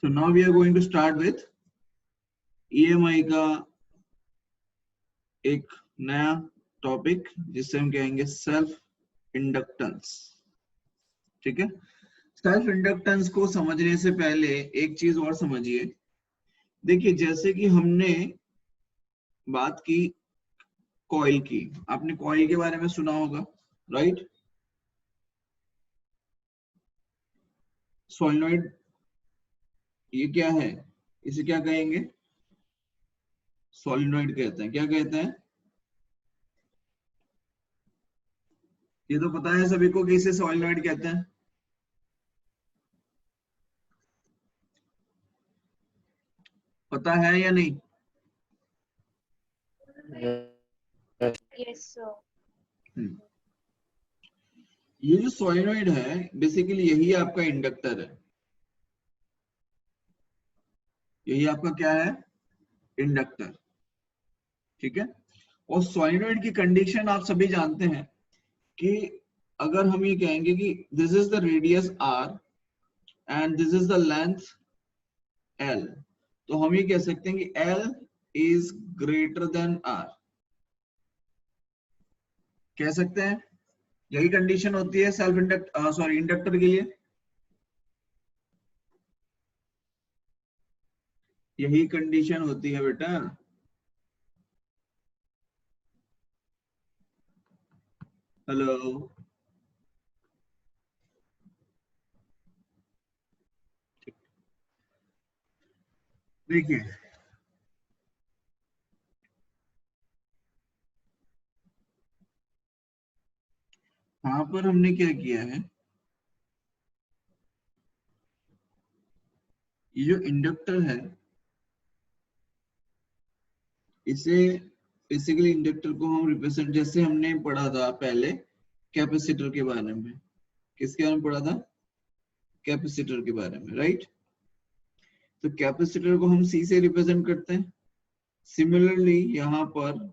So now we are going to start with EMI का एक नया टॉपिक जिससे हम कहेंगे सेल्फ इंडक्टेंस। ठीक है, सेल्फ इंडक्टेंस को समझने से पहले एक चीज और समझिए। देखिए, जैसे कि हमने बात की कॉइल की, आपने कॉइल के बारे में सुना होगा, राइट? सोलेनॉइड, ये क्या है, इसे क्या कहेंगे? सोलेनॉइड कहते हैं। क्या कहते हैं? ये तो पता है सभी को कि इसे सोलेनॉइड कहते हैं। पता है या नहीं? Yes, sir. ये जो सोलेनॉइड है बेसिकली यही आपका इंडक्टर है। यही आपका क्या है? इंडक्टर। ठीक है, और सोलेनॉइड की कंडीशन आप सभी जानते हैं कि अगर हम ये कहेंगे कि this is the radius R and this is the length L, तो हम ये कह सकते हैं कि L is greater than R. कह सकते हैं, यही कंडीशन होती है सेल्फ इंडक्टर के लिए। यही कंडीशन होती है बेटा। हेलो, देखिए यहां पर हमने क्या किया है, ये जो इंडक्टर है इसे बेसिकली इंडक्टर को हम रिप्रेजेंट, जैसे हमने पढ़ा था पहले कैपेसिटर के बारे में। किसके बारे में पढ़ा था? कैपेसिटर के बारे में, राइट? तो कैपेसिटर को हम सी से रिप्रेजेंट करते हैं। सिमिलरली यहाँ पर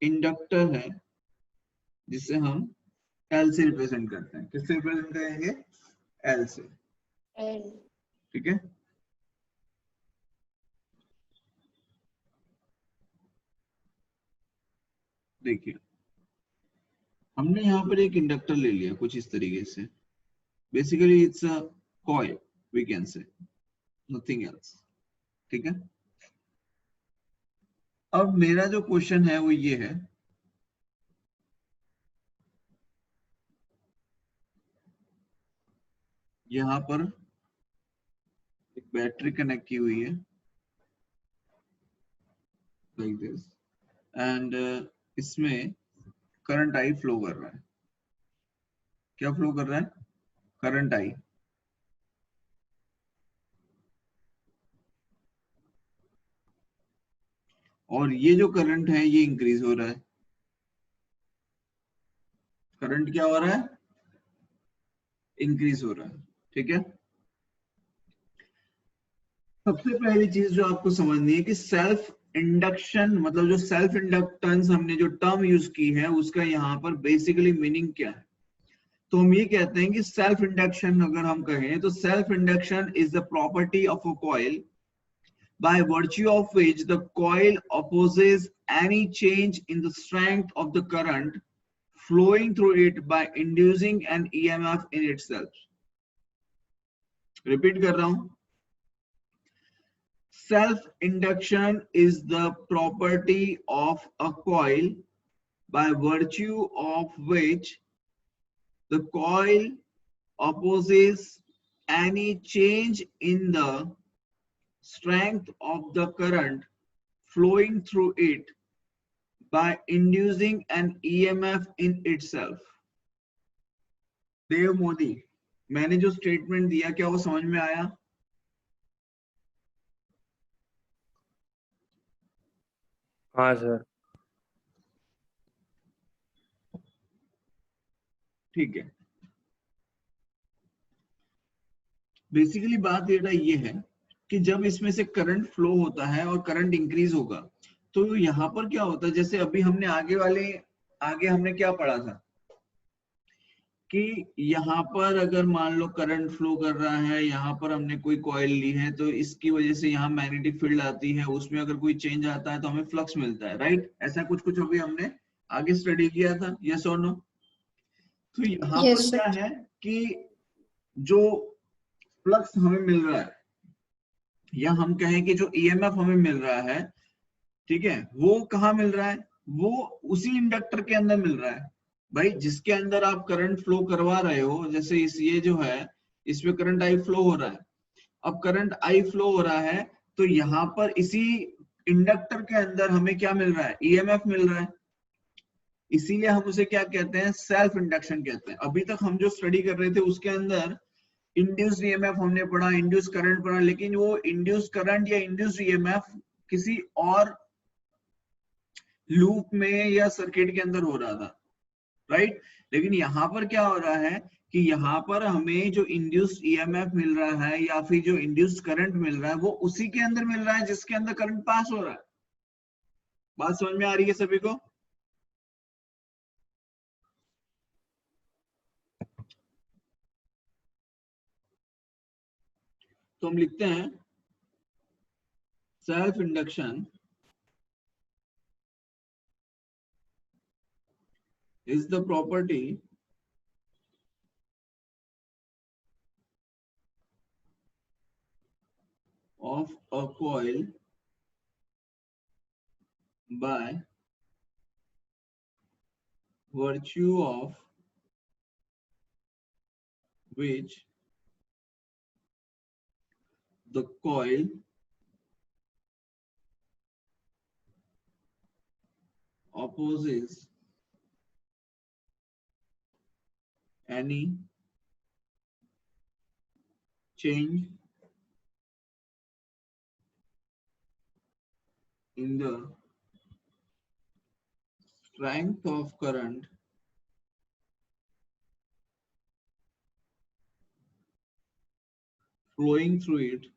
इंडक्टर है जिसे हम एल से रिप्रेजेंट करते हैं। किससे रिप्रेजेंट करेंगे? एल से। L. ठीक है, देखिए हमने यहाँ पर एक इंडक्टर ले लिया कुछ इस तरीके से। Basically it's a coil, we can say, nothing else. ठीक है, अब मेरा जो क्वेश्चन है वो ये है, यहाँ पर एक बैटरी कनेक्ट की हुई है लाइक दिस, एंड इसमें करंट आई फ्लो कर रहा है। क्या फ्लो कर रहा है? Current I. और ये जो करंट है ये इंक्रीज हो रहा है। करंट क्या हो रहा है? इंक्रीज हो रहा है। ठीक है, सबसे पहली चीज जो आपको समझनी है कि सेल्फ इंडक्शन मतलब जो सेल्फ इंडक्टेंस हमने जो टर्म यूज की है उसका यहाँ पर बेसिकली मीनिंग क्या है। तो हम ये कहते हैं कि सेल्फ इंडक्शन अगर हम कहें तो self induction is the property of a coil by virtue of which the coil opposes any change in the strength of the current flowing through it by inducing an EMF in itself. Repeat कर रहा हूं, self induction is the property of a coil by virtue of which the coil opposes any change in the strength of the current flowing through it by inducing an EMF in itself. देव मोदी, मैंने जो statement दिया क्या वो समझ में आया? हाँ sir. ठीक है, बेसिकली बात ये है कि जब इसमें से करंट फ्लो होता है और करंट इंक्रीज होगा तो यहाँ पर क्या होता है, जैसे अभी हमने आगे हमने क्या पढ़ा था कि यहाँ पर अगर मान लो करंट फ्लो कर रहा है, यहाँ पर हमने कोई कॉइल ली है, तो इसकी वजह से यहाँ मैग्नेटिक फील्ड आती है, उसमें अगर कोई चेंज आता है तो हमें फ्लक्स मिलता है, राइट? ऐसा कुछ कुछ अभी हमने आगे स्टडी किया था, यस और नो? तो यहाँ पर यस क्या है कि जो फ्लक्स हमें मिल रहा है, या हम कहें कि जो ईएमएफ हमें मिल रहा है, ठीक है, वो कहाँ मिल रहा है? वो उसी इंडक्टर के अंदर मिल रहा है भाई, जिसके अंदर आप करंट फ्लो करवा रहे हो। जैसे इस ये जो है, इसमें करंट आई फ्लो हो रहा है। अब करंट आई फ्लो हो रहा है, तो यहाँ पर इसी इंडक्टर के अंदर हमें क्या मिल रहा है? ईएमएफ मिल रहा है। इसीलिए हम उसे क्या कहते हैं? सेल्फ इंडक्शन कहते हैं। अभी तक हम जो स्टडी कर रहे थे उसके अंदर इंड्यूस्ड ईएमएफ हमने पढ़ा, इंड्यूस्ड करंट पढ़ा, लेकिन वो इंड्यूस्ड करंट या इंड्यूस्ड ईएमएफ किसी और लूप में या सर्किट के अंदर हो रहा था, राइट? लेकिन यहाँ पर क्या हो रहा है कि यहाँ पर हमें जो इंड्यूस्ड ईएमएफ मिल रहा है या फिर जो इंड्यूस्ड करंट मिल रहा है, वो उसी के अंदर मिल रहा है जिसके अंदर करंट पास हो रहा है। बात समझ में आ रही है सभी को? तो हम लिखते हैं self induction is the property of a coil by virtue of which the coil opposes any change in the strength of current flowing through it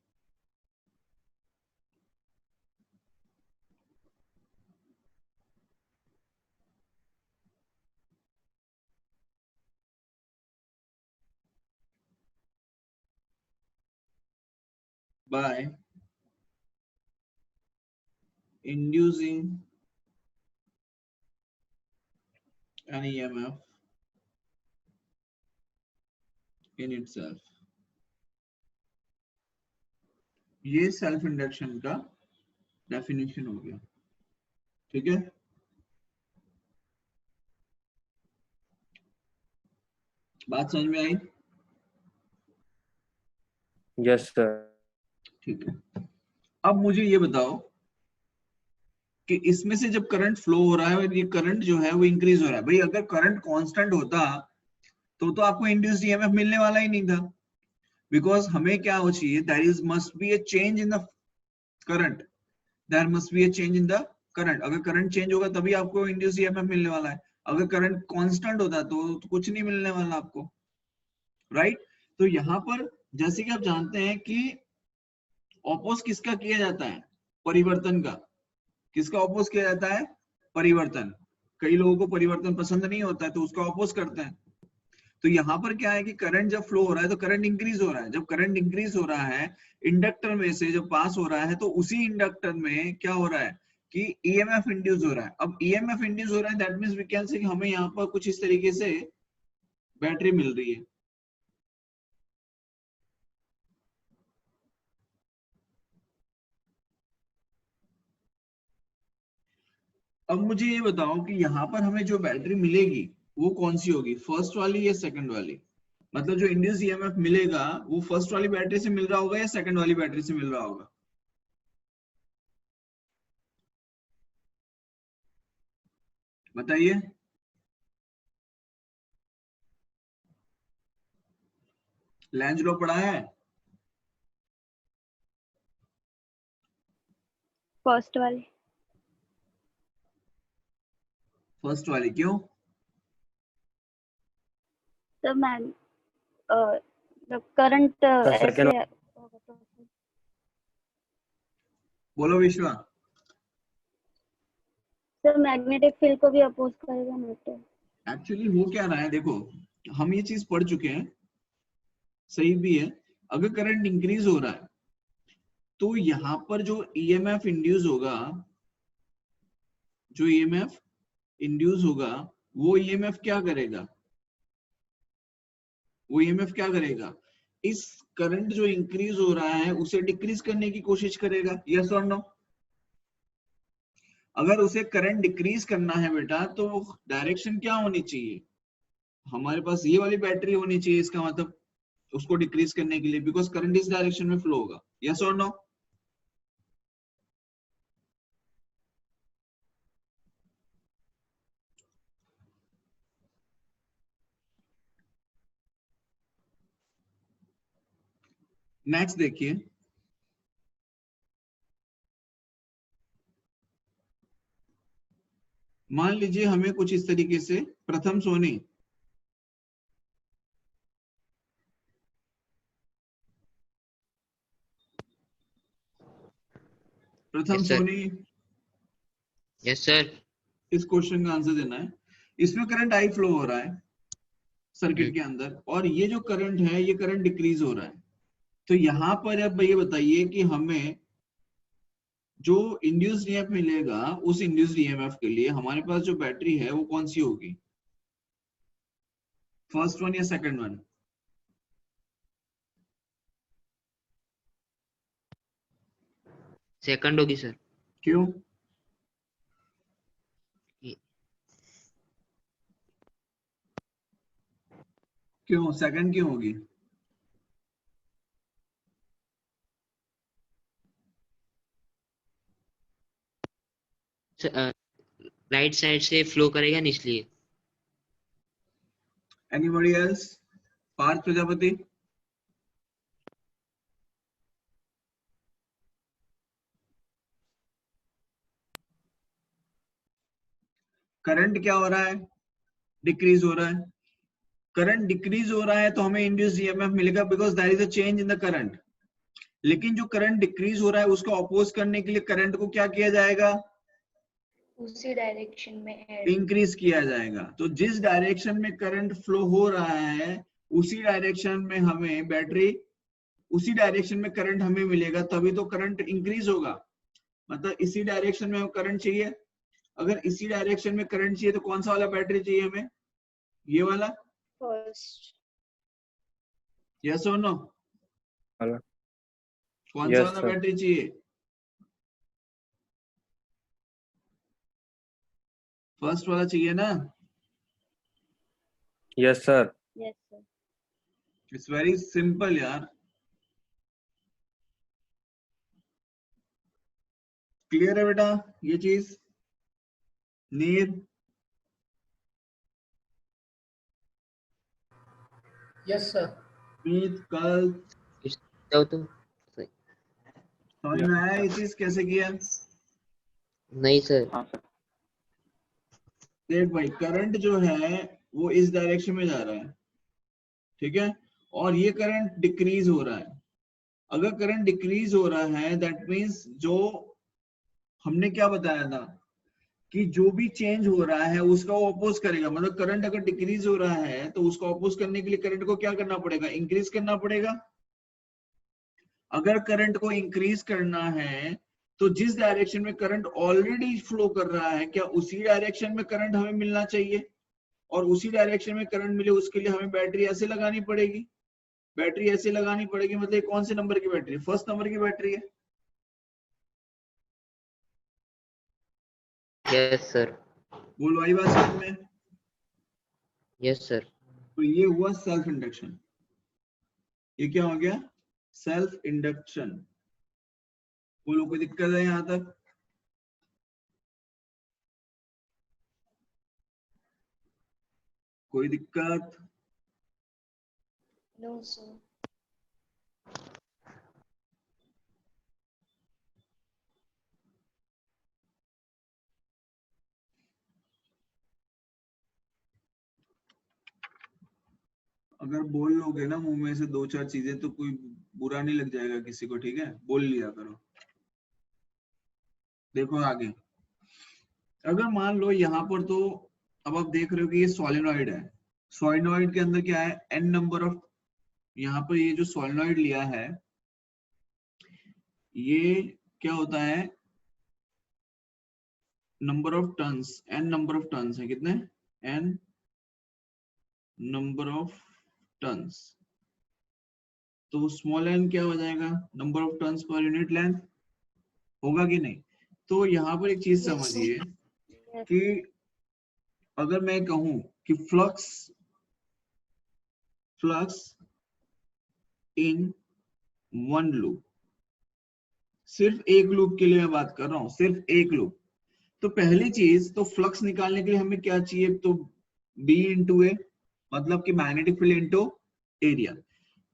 by inducing an EMF in itself. ये self induction का definition हो गया, ठीक है? बात समझ में आई? Yes sir. ठीक है। अब मुझे ये बताओ कि इसमें से जब करंट फ्लो हो रहा है और ये करंट जो है वो इंक्रीज हो रहा है, भाई अगर करंट कांस्टेंट होता तो आपको इंड्यूस्ड ईएमएफ मिलने वाला ही नहीं था, बिकॉज हमें क्या हो चाहिए? There is must be a change in the current, there must be a change in the current. अगर करंट चेंज होगा तभी आपको इंड्यूस्ड ईएमएफ मिलने वाला है। अगर करंट कांस्टेंट होता तो कुछ नहीं मिलने वाला आपको, राइट? तो यहाँ पर जैसे कि आप जानते हैं कि ऑपोज किसका किया जाता है? परिवर्तन का। किसका ऑपोज किया जाता है? परिवर्तन। कई लोगों को परिवर्तन पसंद नहीं होता है तो उसका ऑपोज करते हैं। तो यहाँ पर क्या है कि करंट जब फ्लो हो रहा है तो करंट इंक्रीज हो रहा है। जब करंट इंक्रीज हो रहा है इंडक्टर में से जब पास हो रहा है, तो उसी इंडक्टर में क्या हो रहा है कि ईएमएफ इंड्यूस हो रहा है। अब ईएमएफ इंड्यूस हो रहा है, दैट मींस वी कैन से कि हमें यहाँ पर कुछ इस तरीके से बैटरी मिल रही है। अब मुझे ये बताओ कि यहाँ पर हमें जो बैटरी मिलेगी वो कौन सी होगी? फर्स्ट वाली या सेकंड वाली? मतलब जो इंड्यूस ईएमएफ मिलेगा वो फर्स्ट वाली बैटरी से मिल रहा होगा या सेकंड वाली बैटरी से मिल रहा होगा? बताइए। लैंज लॉ पढ़ा है? फर्स्ट वाली। फर्स्ट वाली क्यों? तो मैम करंट ऐसे सेकंड। बोलो विश्वा। सर मैग्नेटिक फील्ड को भी अपोज करेगा ना, तो एक्चुअली हो क्या रहा है देखो, हम ये चीज पढ़ चुके हैं, सही भी है। अगर करंट इंक्रीज हो रहा है तो यहाँ पर जो ईएमएफ इंड्यूस होगा, जो ईएमएफ इंड्यूस होगा, वो ईएमएफ क्या करेगा, वो ईएमएफ क्या करेगा, इस करंट जो इंक्रीज हो रहा है उसे डिक्रीज करने की कोशिश करेगा। यस और नो? अगर उसे करंट डिक्रीज करना है बेटा तो डायरेक्शन क्या होनी चाहिए, हमारे पास ये वाली बैटरी होनी चाहिए, इसका मतलब उसको डिक्रीज करने के लिए, बिकॉज करंट इस डायरेक्शन में फ्लो होगा। यस और नो? नेक्स्ट देखिए, मान लीजिए हमें कुछ इस तरीके से प्रथम Soni, Pratham Yes, sir. Soni Yes, sir. इस क्वेश्चन का आंसर देना है। इसमें करंट आई फ्लो हो रहा है सर्किट हम्म। के अंदर, और ये जो करंट है ये करंट डिक्रीज हो रहा है। तो यहाँ पर अब ये बताइए कि हमें जो इंड्यूस्ड ईएमएफ मिलेगा, उस इंड्यूस्ड ईएमएफ के लिए हमारे पास जो बैटरी है वो कौन सी होगी, फर्स्ट वन या सेकंड वन? सेकंड होगी सर। क्यों? क्यों सेकंड क्यों होगी? राइट साइड से फ्लो करेगा ना, इसलिए। Anybody else? Parth Prajapati? Current क्या हो रहा है, डिक्रीज हो रहा है। करंट डिक्रीज हो रहा है तो हमें इंड्यूस्ड ईएमएफ मिलेगा, because there is a change in the current. लेकिन जो करंट डिक्रीज हो रहा है उसको अपोज करने के लिए करंट को क्या किया जाएगा, उसी डायरेक्शन में इंक्रीज किया जाएगा। तो जिस डायरेक्शन में करंट फ्लो हो रहा है उसी डायरेक्शन में हमें बैटरी, उसी डायरेक्शन में करंट हमें मिलेगा, तभी तो करंट इंक्रीज होगा। मतलब इसी डायरेक्शन में करंट चाहिए, अगर इसी डायरेक्शन में करंट चाहिए तो कौन सा वाला बैटरी चाहिए हमें, ये वाला? फर्स्ट। यस और नो? वाला। कौन सा Yes, वाला sir. बैटरी चाहिए, फर्स्ट वाला चाहिए ना? Yes, sir. Yes sir. It's very simple यार। क्लियर है बेटा ये चीज? नीर? Yes sir. मीत? कल? जाओ तो सही। समझ में आया ये चीज कैसे किया? नहीं सर। हाँ सर। देख भाई, करंट जो है वो इस डायरेक्शन में जा रहा है, ठीक है, और ये करंट डिक्रीज हो रहा है। अगर करंट डिक्रीज हो रहा है दैट मींस जो हमने क्या बताया था कि जो भी चेंज हो रहा है उसका वो अपोज करेगा। मतलब करंट अगर डिक्रीज हो रहा है तो उसको अपोज करने के लिए करंट को क्या करना पड़ेगा, इंक्रीज करना पड़ेगा। अगर करंट को इंक्रीज करना है तो जिस डायरेक्शन में करंट ऑलरेडी फ्लो कर रहा है, क्या उसी डायरेक्शन में करंट हमें मिलना चाहिए, और उसी डायरेक्शन में करंट मिले उसके लिए हमें बैटरी ऐसे लगानी पड़ेगी। बैटरी ऐसे लगानी पड़ेगी मतलब कौन से नंबर की बैटरी, फर्स्ट नंबर की बैटरी है। Yes sir. बोलो आई बात समझ में? Yes sir. तो ये हुआ सेल्फ इंडक्शन। ये क्या हो गया, सेल्फ इंडक्शन। बोलो कोई दिक्कत है यहां तक? कोई दिक्कत? No sir. अगर बोल लोगे ना मुंह में से दो चार चीजें तो कोई बुरा नहीं लग जाएगा किसी को, ठीक है, बोल लिया करो। देखो आगे, अगर मान लो यहाँ पर तो अब आप देख रहे हो कि ये सोलेनॉइड है, सोलेनोइड के अंदर क्या है, n नंबर ऑफ, यहाँ पर ये जो सोलेनोइड लिया है ये क्या होता है, number of turns, n number of turns है, कितने, n नंबर ऑफ टर्न्स, तो स्मॉल n क्या हो जाएगा, नंबर ऑफ टर्न्स पर यूनिट लेंथ, होगा कि नहीं। तो यहाँ पर एक चीज समझिए Yes. कि अगर मैं कहूं कि फ्लक्स इन वन लूप, सिर्फ एक लूप के लिए मैं बात कर रहा हूं, सिर्फ एक लूप, तो पहली चीज तो फ्लक्स निकालने के लिए हमें क्या चाहिए, तो B इंटू ए, मतलब कि magnetic field into area.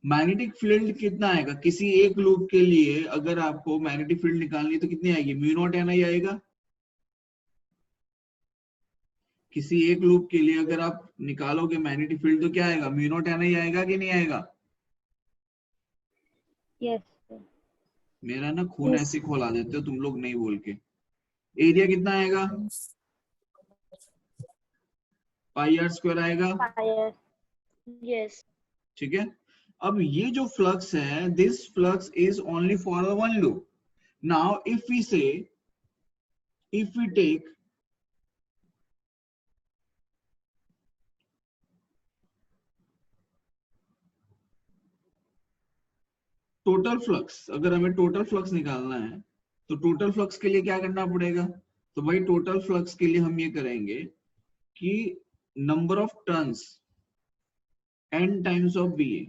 Magnetic field कितना आएगा किसी एक लूप के लिए, अगर आपको मैग्नेटिक फील्ड निकालनी है तो कितनी आएगी, म्यू नॉट एन आई आएगा। किसी एक लूप के लिए अगर आप निकालोगे मैग्नेटिक फील्ड तो क्या आएगा, म्यू नॉट एन आई आएगा कि नहीं आएगा। Yes. Sir. मेरा ना खून Yes. ऐसे खोला देते हो तुम लोग नहीं बोल के। एरिया कितना आएगा, पाई आर स्क्वायर आएगा, Fire. Yes. ठीक है। अब ये जो फ्लक्स है, this flux is only for one loop. Now if we say, if we take total flux, अगर हमें टोटल फ्लक्स निकालना है तो टोटल फ्लक्स के लिए क्या करना पड़ेगा, तो भाई टोटल फ्लक्स के लिए हम ये करेंगे कि number of turns n times of B A,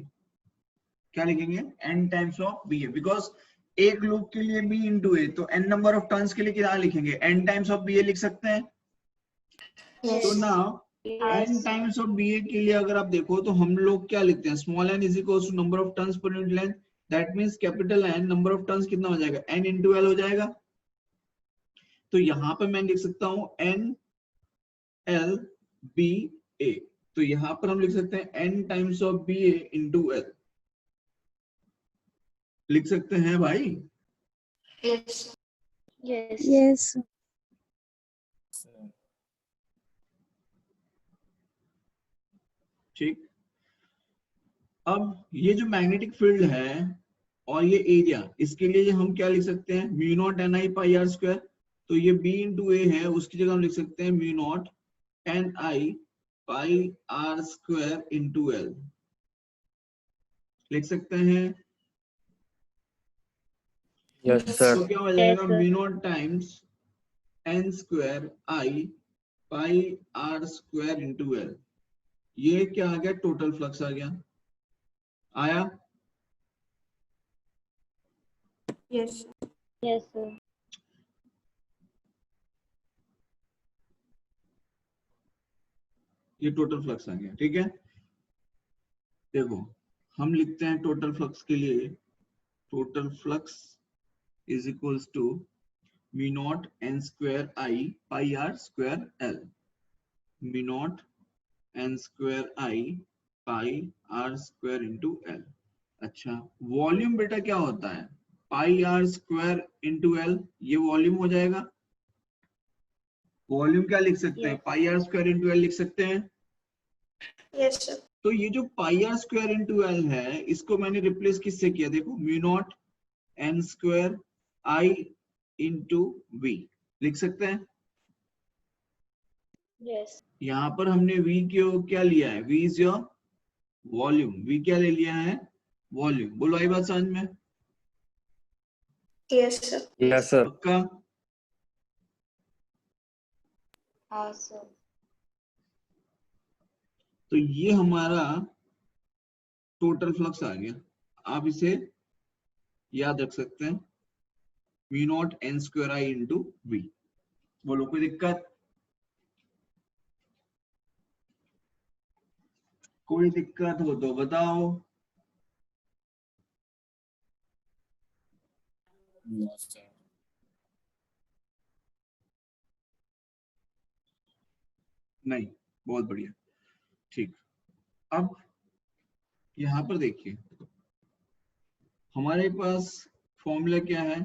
क्या लिखेंगे, n times of B A, because एक लूप के लिए b इंटू ए, तो n नंबर ऑफ टर्न्स के लिए क्या लिखेंगे, n times of B A लिख सकते हैं। Yes. तो now n Yes. Times of B A के लिए अगर आप देखो तो हम लोग क्या लिखते हैं, small n is equal to number of turns पर unit length, that means capital N number of turns कितना हो जाएगा, n इंटू एल हो जाएगा। तो यहां पर मैं लिख सकता हूं n l b a, तो यहां पर हम लिख सकते हैं n times of B A into L, लिख सकते हैं भाई। Yes. Yes. ठीक, अब ये जो मैग्नेटिक फील्ड है और ये एरिया, इसके लिए हम क्या लिख सकते हैं, mu not N I pi R square, तो ये b इंटू ए है, उसकी जगह हम लिख सकते हैं mu not N I pi R square into L, लिख सकते हैं। यस तो सर। क्या हो जाएगा, Yes, sir. Mu naught times N square I pi R square into L, ये क्या आ गया, टोटल फ्लक्स आ गया, आया। Yes. Yes, sir. ये टोटल फ्लक्स आ गया, ठीक है। देखो हम लिखते हैं टोटल फ्लक्स के लिए, total flux is equals to mu not N square I pi R square L, mu not N square I pi R square into L. अच्छा, वॉल्यूम बेटा क्या होता है, pi R square into L, ये volume हो जाएगा। Volume क्या लिख सकते हैं, Yes. Pi R square into L लिख सकते हैं। Yes, sir. तो ये जो pi R square into L है, इसको मैंने रिप्लेस किससे किया, देखो mu not N square I into V, लिख सकते हैं। Yes. यहाँ पर हमने v को क्या लिया है, v is your volume, v क्या ले लिया है, वॉल्यूम। बोलो आई बात समझ में, Yes, sir. Yes sir. पक्का। हाँ, sir. तो ये हमारा टोटल फ्लक्स आ गया, आप इसे याद रख सकते हैं, v naught N square I into V. बोलो कोई दिक्कत, कोई दिक्कत हो तो बताओ। नहीं, बहुत बढ़िया, ठीक। अब यहां पर देखिए हमारे पास फॉर्मूला क्या है,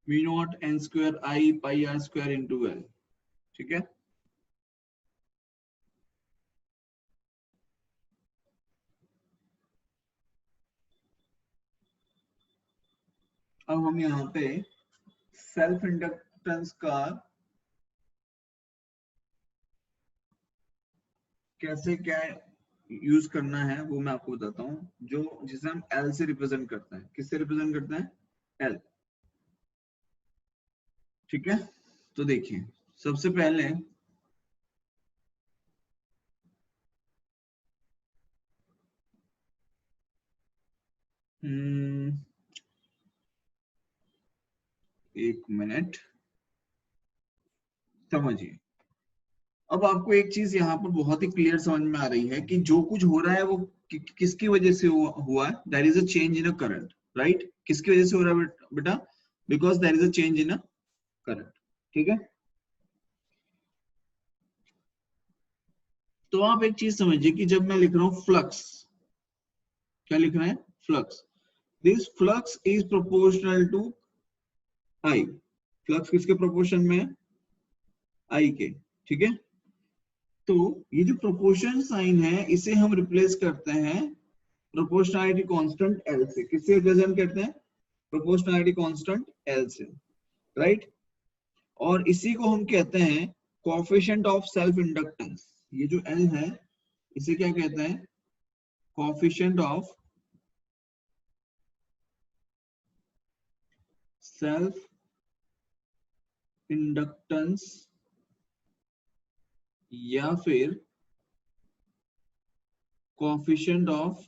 v naught N square I pi R square into L, ठीक है। अब हम यहाँ पे सेल्फ इंडक्टेंस का कैसे क्या यूज करना है वो मैं आपको बताता हूँ, जो जिसे हम एल से रिप्रेजेंट करते हैं। किससे रिप्रेजेंट करते हैं? एल। ठीक है, तो देखिए सबसे पहले एक मिनट समझिए। अब आपको एक चीज यहाँ पर बहुत ही क्लियर समझ में आ रही है कि जो कुछ हो रहा है वो किसकी वजह से हुआ है? There is a change in a current, right? किसकी वजह से हो रहा है बेटा? Because there is a change in a current. ठीक है, तो आप एक चीज समझिए कि जब मैं लिख रहा हूं फ्लक्स, क्या लिख रहे हैं? Flux. This flux is proportional to I. Flux किसके प्रोपोर्शन में है? आई के। ठीक है, तो ये जो प्रोपोर्शन साइन है इसे हम रिप्लेस करते हैं प्रोपोर्शनैलिटी कांस्टेंट एल से। किससे रिप्रेजेंट करते हैं? प्रोपोर्शनैलिटी कांस्टेंट एल से, राइट? और इसी को हम कहते हैं कोएफिशिएंट ऑफ सेल्फ इंडक्टेंस। ये जो एल है इसे क्या कहते हैं? कोएफिशिएंट ऑफ सेल्फ इंडक्टेंस या फिर कोएफिशिएंट ऑफ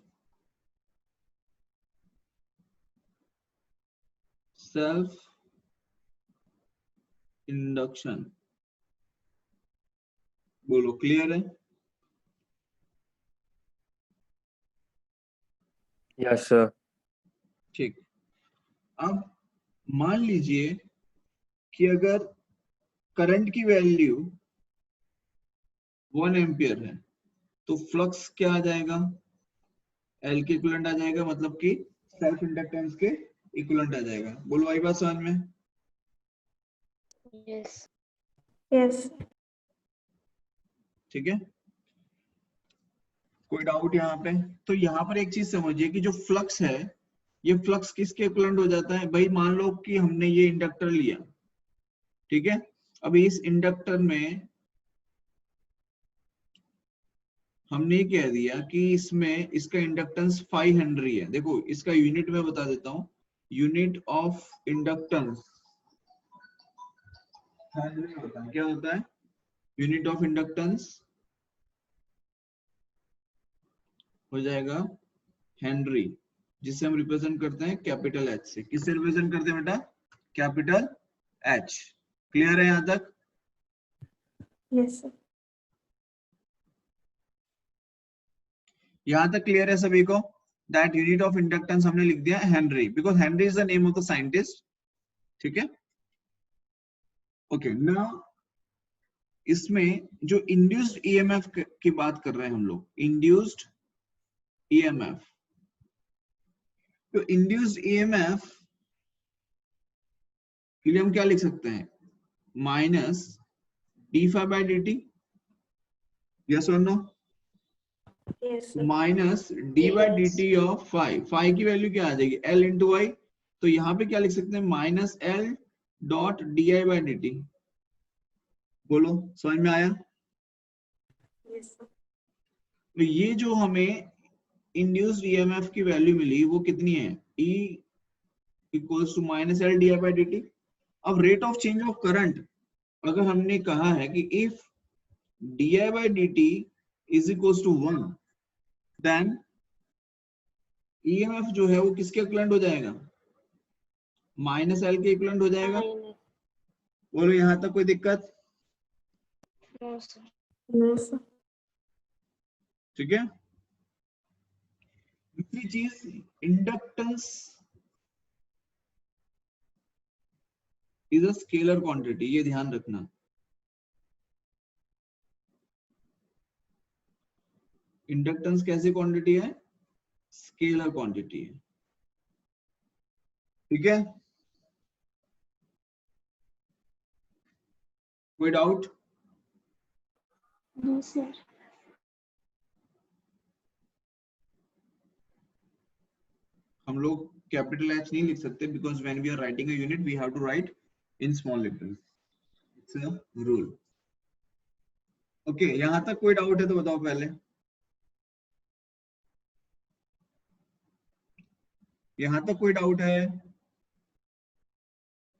सेल्फ इंडक्शन। बोलो, क्लियर है? Yes sir. ठीक। अब मान लीजिए कि अगर करंट की वैल्यू 1 एम्पियर है तो फ्लक्स क्या आ जाएगा? एल के इक्विवेलेंट आ जाएगा, मतलब कि सेल्फ इंडक्टेंस के इक्विवेलेंट आ जाएगा। बोलो, आई बात समझ में? Yes. Yes. ठीक है, कोई डाउट यहाँ पे? तो यहाँ पर एक चीज समझिए कि जो फ्लक्स है ये फ्लक्स किसके इक्विवेलेंट हो जाता है? भाई मान लो कि हमने ये इंडक्टर लिया, ठीक है, अभी इस इंडक्टर में हमने कह दिया कि इसमें इसका इंडक्टेंस 5 हेनरी है। देखो इसका यूनिट मैं बता देता हूं, यूनिट ऑफ इंडक्टेंस हेनरी होता है। क्या होता है? यूनिट ऑफ इंडक्टेंस हो जाएगा हेनरी, जिसे हम रिप्रेजेंट करते हैं कैपिटल एच से। किससे रिप्रेजेंट करते हैं बेटा? Capital H. क्लियर है यहां तक? Yes, sir. यहां तक क्लियर है सभी को? दैट यूनिट ऑफ इंडक्टेंस हमने लिख दिया Henry, because Henry is the name of the scientist. ठीक है, ओके। नाउ इसमें जो इंड्यूस्ड ईएमएफ की बात कर रहे हैं हम लोग, इंड्यूस्ड ईएमएफ। तो इंड्यूस्ड ईएमएफ के लिए हम क्या लिख सकते हैं? Minus D phi by D T. Yes और no? Yes, sir. Minus D by D T of phi. Phi की वैल्यू क्या आ जाएगी? L into Y. तो यहाँ पे क्या लिख सकते हैं? Minus L dot D I by D T. बोलो, समझ में आया? Yes, sir. तो ये जो हमें इंड्यूस्ड ईएमएफ की वैल्यू मिली वो कितनी है? E equals to minus L D I by D T. अब rate of change of current अगर हमने कहा है कि if D I by D T is equals to 1, then EMF जो है वो किसके इक्विवेलेंट हो जाएगा? माइनस एल के इक्विवेलेंट हो जाएगा। Minus. बोलो, यहां तक कोई दिक्कत? No, sir. No, sir. ठीक है, दूसरी चीज, inductance is a scalar quantity, ये ध्यान रखना। इंडक्टेंस कैसी क्वांटिटी है? स्केलर क्वांटिटी है। ठीक है, कोई डाउट? No, sir. हम हम लोग कैपिटल एच नहीं लिख सकते because when we are writing a unit we have to write in small letters, it's a rule. Okay, यहां तक कोई डाउट है तो बताओ पहले। यहां तक कोई डाउट है?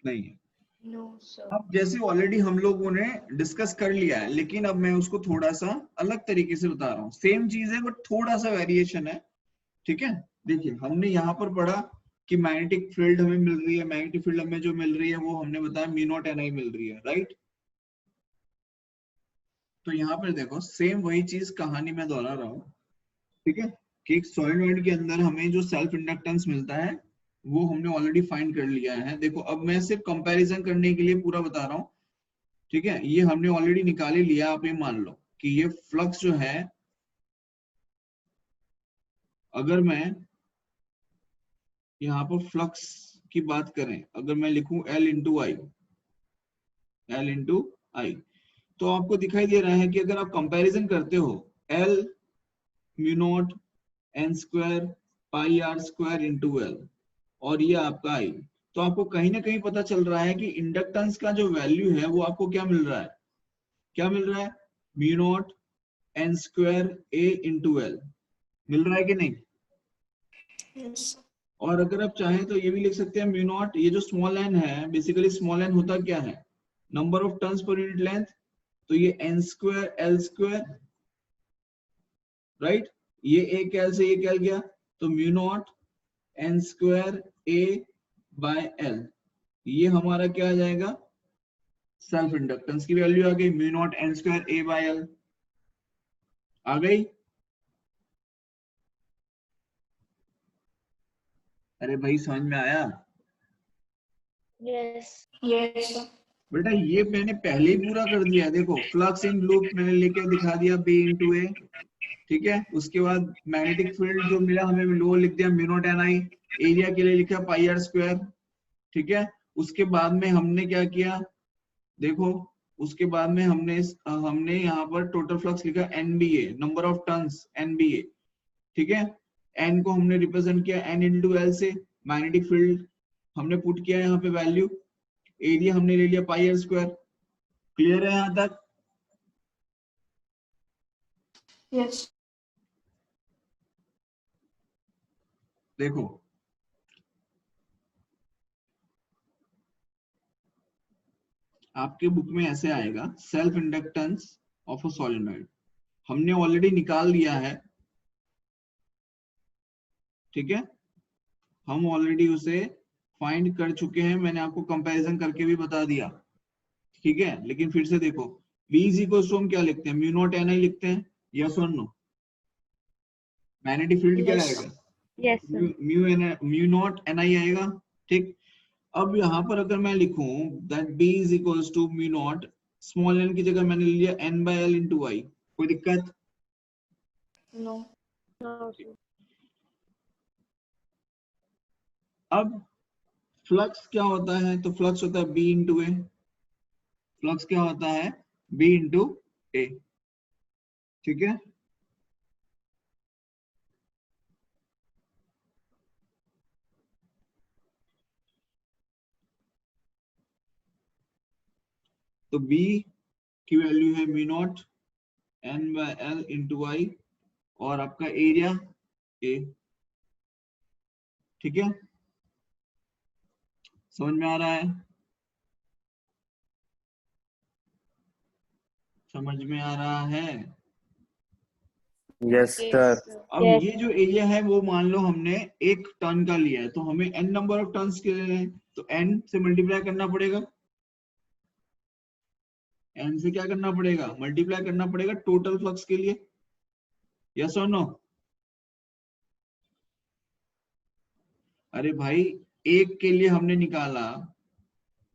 नहीं है। No, sir. अब जैसे ऑलरेडी हम लोगों ने डिस्कस कर लिया है, लेकिन अब मैं उसको थोड़ा सा अलग तरीके से बता रहा हूँ। सेम चीज है बट थोड़ा सा वेरिएशन है, ठीक है। देखिए हमने यहाँ पर पढ़ा कि मैग्नेटिक फील्ड हमें मिल रही है, मैग्नेटिक फील्ड हमें जो मिल रही है वो हमने बताया म्यू नॉट एन आई मिल रही है, राइट। तो यहाँ पर देखो सेम वही चीज कहानी मैं दोहरा रहा हूँ, ठीक है, कि एक सॉलिनॉइड के अंदर हमें जो सेल्फ इंडक्टेंस मिलता है वो हमने ऑलरेडी फाइंड कर लिया है। देखो अब मैं सिर्फ कंपैरिजन करने के लिए पूरा बता रहा हूँ, ठीक है। ये हमने ऑलरेडी निकाल ही लिया, आप ये मान लो कि ये फ्लक्स जो है, अगर मैं यहाँ पर फ्लक्स की बात करें, अगर मैं लिखूं L इंटू आई, L इंटू आई, तो आपको दिखाई दे रहा है कि अगर आप कंपैरिजन करते हो L mu not N square pi R square into L और ये आपका आई, तो आपको कहीं ना कहीं पता चल रहा है कि इंडक्टेंस का जो वैल्यू है वो आपको क्या मिल रहा है, क्या मिल रहा है, mu not N square A into L मिल रहा है कि नहीं। Yes, sir. और अगर आप चाहें तो ये भी लिख सकते हैं म्यू नॉट, ये जो स्मॉल एन है, बेसिकली स्मॉल एन होता क्या है, नंबर ऑफ टर्न्स पर यूनिट लेंथ, तो ये N square L square, right, ये एक एल से एक एल गया, तो mu not N square A by L, ये हमारा क्या आ जाएगा, सेल्फ इंडक्टेंस की वैल्यू आ गई, mu not N square A by L आ गई। अरे भाई समझ में आया? Yes. Yes, sir. बेटा ये मैंने पहले ही पूरा कर दिया है, देखो फ्लक्स इन लूप मैंने लेके दिखा दिया बी इंटू ए, ठीक है। उसके बाद मैग्नेटिक फील्ड जो मिला हमें वो लिख दिया म्यू नॉट एन आई, एरिया के लिए लिखा पाई आर स्क्वायर, ठीक है। उसके बाद में हमने क्या किया, देखो उसके बाद में हमने यहाँ पर टोटल फ्लक्स लिखा NBA, number of turns NBA, ठीक है। एन को हमने रिप्रेजेंट किया एन इंटू एल से, मैग्नेटिक फील्ड हमने पुट किया यहाँ पे वैल्यू, एरिया हमने ले लिया पाई आर स्क्वायर। क्लियर है यहाँ तक? Yes. देखो आपके बुक में ऐसे आएगा self inductance of a solenoid, हमने ऑलरेडी निकाल लिया है, ठीक है, हम ऑलरेडी उसे फाइंड कर चुके हैं, मैंने आपको कंपैरिजन करके भी बता दिया, ठीक है। लेकिन फिर से देखो V इज इक्वल टू हम क्या लिखते हैं, म्यू नॉट एन आई लिखते हैं, यस और नो। मैग्नेटिक फील्ड क्या Yes. आएगा, Yes, sir. Mu not N I आएगा, ठीक। अब यहाँ पर अगर मैं लिखूं that B is equals to mu naught, small n की जगह मैंने ले लिया n by l into I, कोई दिक्कत? No. No, sir. अब फ्लक्स क्या होता है, तो फ्लक्स होता है B इंटू ए, फ्लक्स क्या होता है, B इंटू ए, ठीक है। तो B की वैल्यू है mu not N by L into I और आपका एरिया ए, ठीक है। समझ में आ रहा है? समझ में आ रहा है? Yes Yes, sir. sir. अब Yes. ये जो एरिया है वो मान लो हमने एक टर्न का लिया है, तो हमें n नंबर ऑफ टर्न्स के लिए हैं, तो n से मल्टीप्लाई करना पड़ेगा, n से क्या करना पड़ेगा, मल्टीप्लाई करना पड़ेगा टोटल फ्लक्स के लिए, यस और नो। अरे भाई एक के लिए हमने निकाला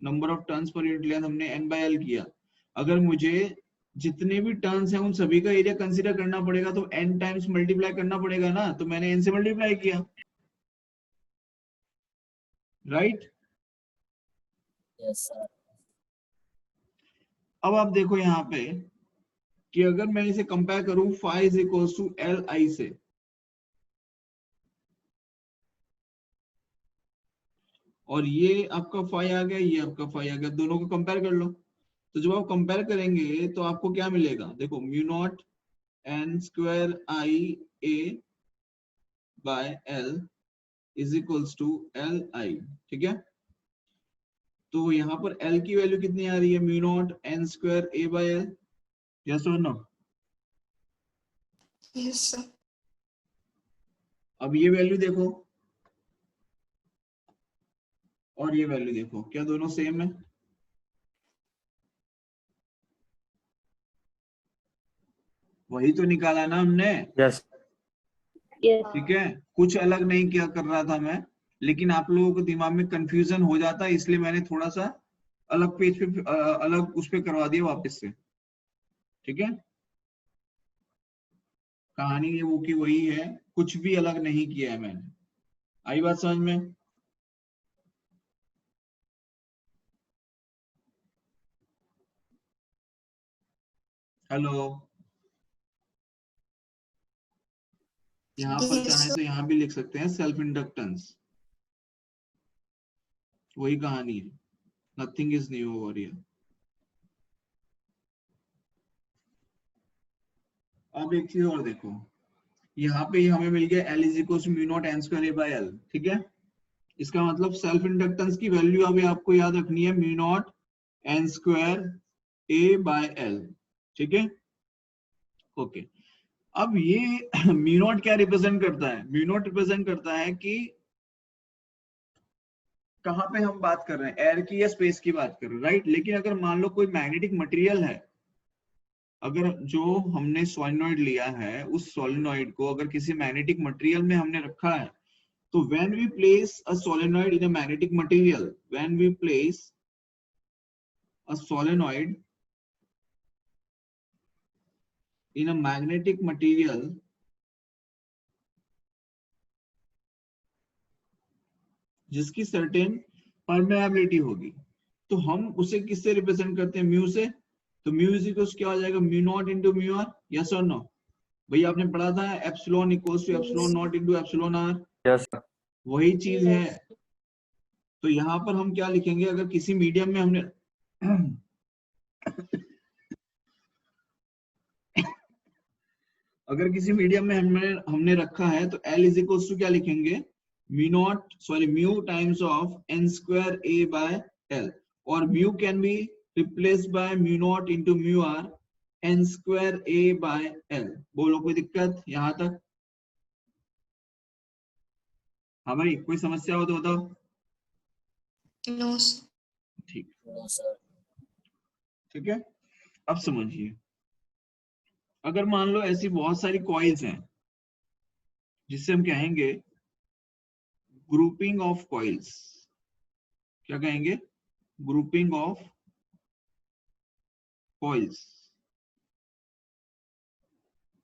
नंबर ऑफ टर्न्स पर यूनिट लेंथ, हमने n बाय l किया, अगर मुझे जितने भी टर्न्स हैं उन सभी का एरिया कंसीडर करना पड़ेगा तो n टाइम्स मल्टीप्लाई करना पड़ेगा ना, तो मैंने n से मल्टीप्लाई किया, राइट। Yes, sir. अब आप देखो यहाँ पे कि अगर मैं इसे कंपेयर करूं phi is equal to L I से, और ये आपका फाई आ गया, ये आपका फाई आ गया, दोनों को कंपेयर कर लो। तो जब आप कंपेयर करेंगे तो आपको क्या मिलेगा, देखो mu not N square I A by L is equals to L I, ठीक है। तो यहाँ पर एल की वैल्यू कितनी आ रही है, mu not N square A by L, yes और नो। Yes, sir. अब ये वैल्यू देखो और ये वैल्यू देखो, क्या दोनों सेम है? वही तो निकाला ना हमने, यस Yes. ठीक है। कुछ अलग नहीं क्या कर रहा था मैं, लेकिन आप लोगों को दिमाग में कंफ्यूजन हो जाता है, इसलिए मैंने थोड़ा सा अलग पेज पे अलग उस पे करवा दिया वापस से, ठीक है। कहानी ये वो की वही है, कुछ भी अलग नहीं किया है मैंने। आई बात समझ में? हेलो, यहाँ पर Yes, चाहे sir. तो यहाँ भी लिख सकते हैं सेल्फ इंडक्टेंस, वही कहानी है, nothing is new over here. अब एक चीज और देखो, यहाँ पे हमें मिल गया L is equal to mu not N square A by L, ठीक है। इसका मतलब सेल्फ इंडक्टेंस की वैल्यू अभी आपको याद रखनी है mu not N square A by L, ठीक है, ओके। अब ये म्यू नॉट क्या रिप्रेजेंट करता है, म्यू नॉट रिप्रेजेंट करता है कि कहाँ पे हम बात कर रहे हैं, एयर की या स्पेस की बात कर रहे हैं, राइट। लेकिन अगर मान लो कोई मैग्नेटिक मटेरियल है, अगर जो हमने सोलेनॉइड लिया है उस सोलेनॉइड को अगर किसी मैग्नेटिक मटेरियल में हमने रखा है, तो when we place a solenoid in a magnetic material, when we place a solenoid in a magnetic material, जिसकी सर्टेन परमेबिलिटी होगी, तो हम उसे किससे रिप्रेजेंट करते हैं, म्यू से। तो म्यू इज इक्वल क्या हो जाएगा, mu naught into mu R, yes और नो। भैया आपने पढ़ा था epsilon equals to epsilon naught into epsilon R, yes वही चीज है। तो यहाँ पर हम क्या लिखेंगे, अगर किसी मीडियम में हमने अगर किसी मीडियम में हमने रखा है, तो L इज इक्वल टू क्या लिखेंगे, mu times of N square A by L, और mu can be replaced by mu naught into mu R N square A by L. बोलो कोई दिक्कत यहां तक? हाँ भाई, कोई समस्या हो तो बताओ। No, sir. ठीक, No, sir. ठीक है। अब समझिए, अगर मान लो ऐसी बहुत सारी कॉइल्स हैं जिससे हम कहेंगे ग्रुपिंग ऑफ कॉइल्स, क्या कहेंगे, ग्रुपिंग ऑफ कॉइल्स।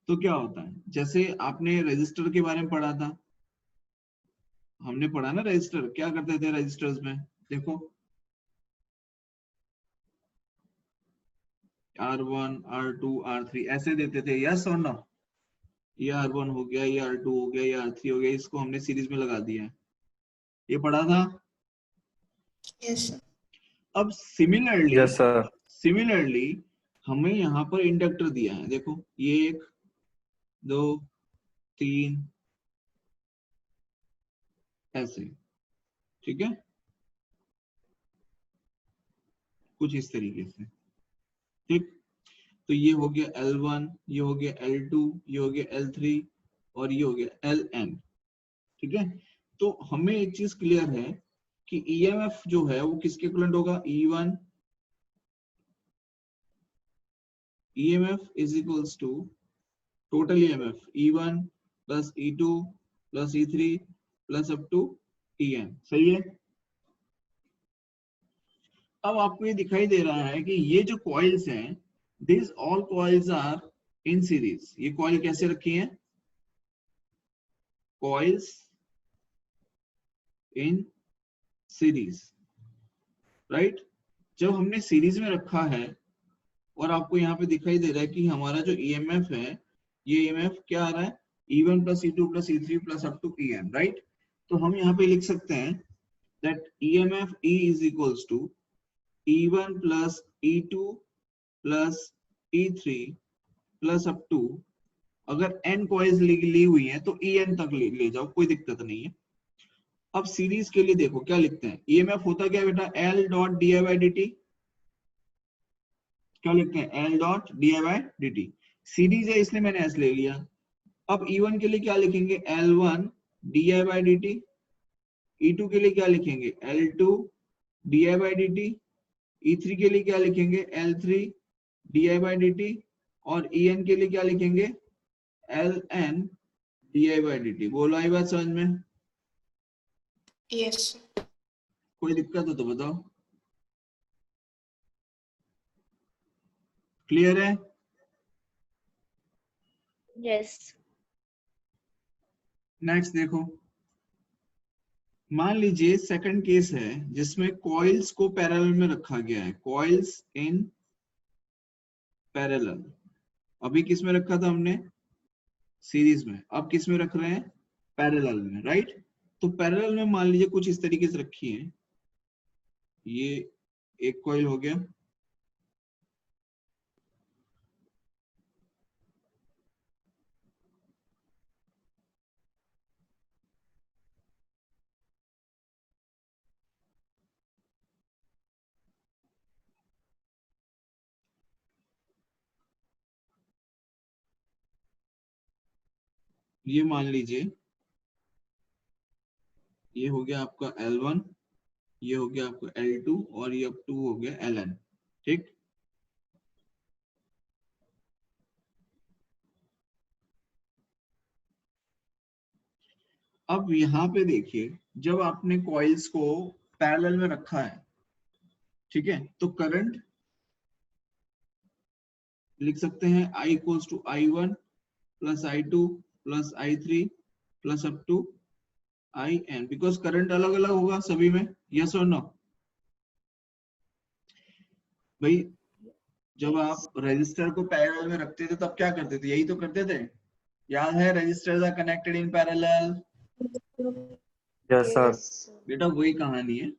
तो क्या होता है, जैसे आपने रजिस्टर के बारे में पढ़ा था, हमने पढ़ा ना रजिस्टर, क्या करते थे रजिस्टर्स में, देखो R1 R2 R3 ऐसे देते थे, यस और नो। ये R1 हो गया, ये R2 हो गया, ये R3 हो गया, इसको हमने सीरीज में लगा दिया है, ये पढ़ा था। Yes, sir. अब सिमिलरली यस सर सिमिलरली हमें यहाँ पर इंडक्टर दिया है, देखो ये 1 2 3 ऐसे, ठीक है, कुछ इस तरीके से, ठीक। तो ये हो गया L1, ये हो गया L2, ये हो गया L3 और ये हो गया Ln, ठीक है। तो हमें एक चीज क्लियर है कि EMF जो है वो किसके इक्विवेलेंट होगा, E1 EMF is equals to total EMF E1 plus E2 plus E3 plus up to En, सही है। अब आपको ये दिखाई दे रहा है कि ये जो कॉइल्स हैं, this all coils are in series. ये कॉइल कैसे रखी है, कॉइल्स इन सीरीज, राइट। जब हमने सीरीज में रखा है और आपको यहाँ पे दिखाई दे रहा है कि हमारा जो EMF है, ये EMF क्या आ रहा है, E1 plus E2 plus E3 plus up to En, right. तो हम यहाँ पे लिख सकते हैं that EMF E is equals to E1 plus E2 plus E3 plus up to, अगर n कॉइल्स ली हुई हैं तो En तक ले जाओ, कोई दिक्कत नहीं है। अब सीरीज के लिए देखो क्या लिखते हैं, EMF होता क्या है बेटा, L dot D I by D T, क्या लिखते हैं, L dot D I by D T. Series है इसलिए मैंने S ले लिया। अब E1 के लिए क्या लिखेंगे, L1 D I by D T. E2 के लिए क्या लिखेंगे, L2 D I by D T. E3 के लिए क्या लिखेंगे, L3 D I by D T. और En के लिए क्या लिखेंगे, Ln D I by D T. बोलो आई बात समझ में, Yes, sir. कोई दिक्कत हो तो बताओ। क्लियर है? Yes. नेक्स्ट देखो, मान लीजिए सेकंड केस है जिसमें कॉइल्स को पैरेलल में रखा गया है, कॉइल्स इन पैरेलल। अभी किस में रखा था हमने, सीरीज में, अब किस में रख रहे हैं, पैरेलल में, राइट। तो पैरेलल में मान लीजिए कुछ इस तरीके से रखी है, ये एक कॉइल हो गया, ये मान लीजिए ये हो गया आपका L1, ये हो गया आपका L2 और ये अब 2 हो गया Ln, ठीक। अब यहाँ पे देखिए, जब आपने कॉइल्स को पैरेलल में रखा है, ठीक है, तो करंट लिख सकते हैं I equals to I1 plus I2 plus I3 plus up to IN, because current अलग अलग होगा सभी में, यस और नो। भाई जब आप रजिस्टर को पैरेलल में रखते थे तब क्या करते थे, यही तो करते थे, याद है, registers are connected in parallel. Yes sir. बेटा वही कहानी है,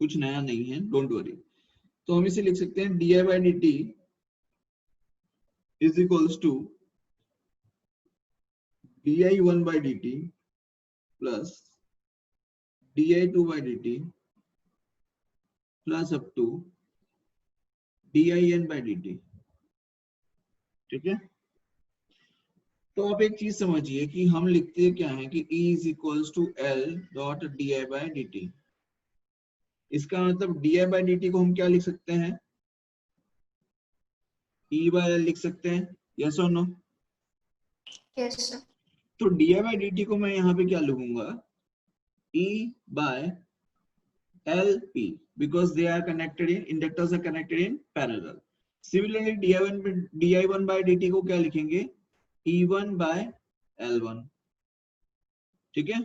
कुछ नया नहीं है, डोंट वरी। तो हम इसे लिख सकते हैं D I by D T is equals to D I one by D T plus D I two by D T plus up to D I N by D T, ठीक है। तो आप एक चीज समझिए कि हम लिखते क्या है कि E is equals to L dot D I by D T. इसका मतलब D I by D T को हम क्या लिख सकते हैं, E बाय L लिख सकते हैं, यस और नो। Yes, sir. तो D I by D T को मैं यहाँ पे क्या लिखूंगा, E by L P, because they are connected in, inductors are connected in parallel. Similarly di1 by dt को क्या लिखेंगे, E1 by L1, ठीक है।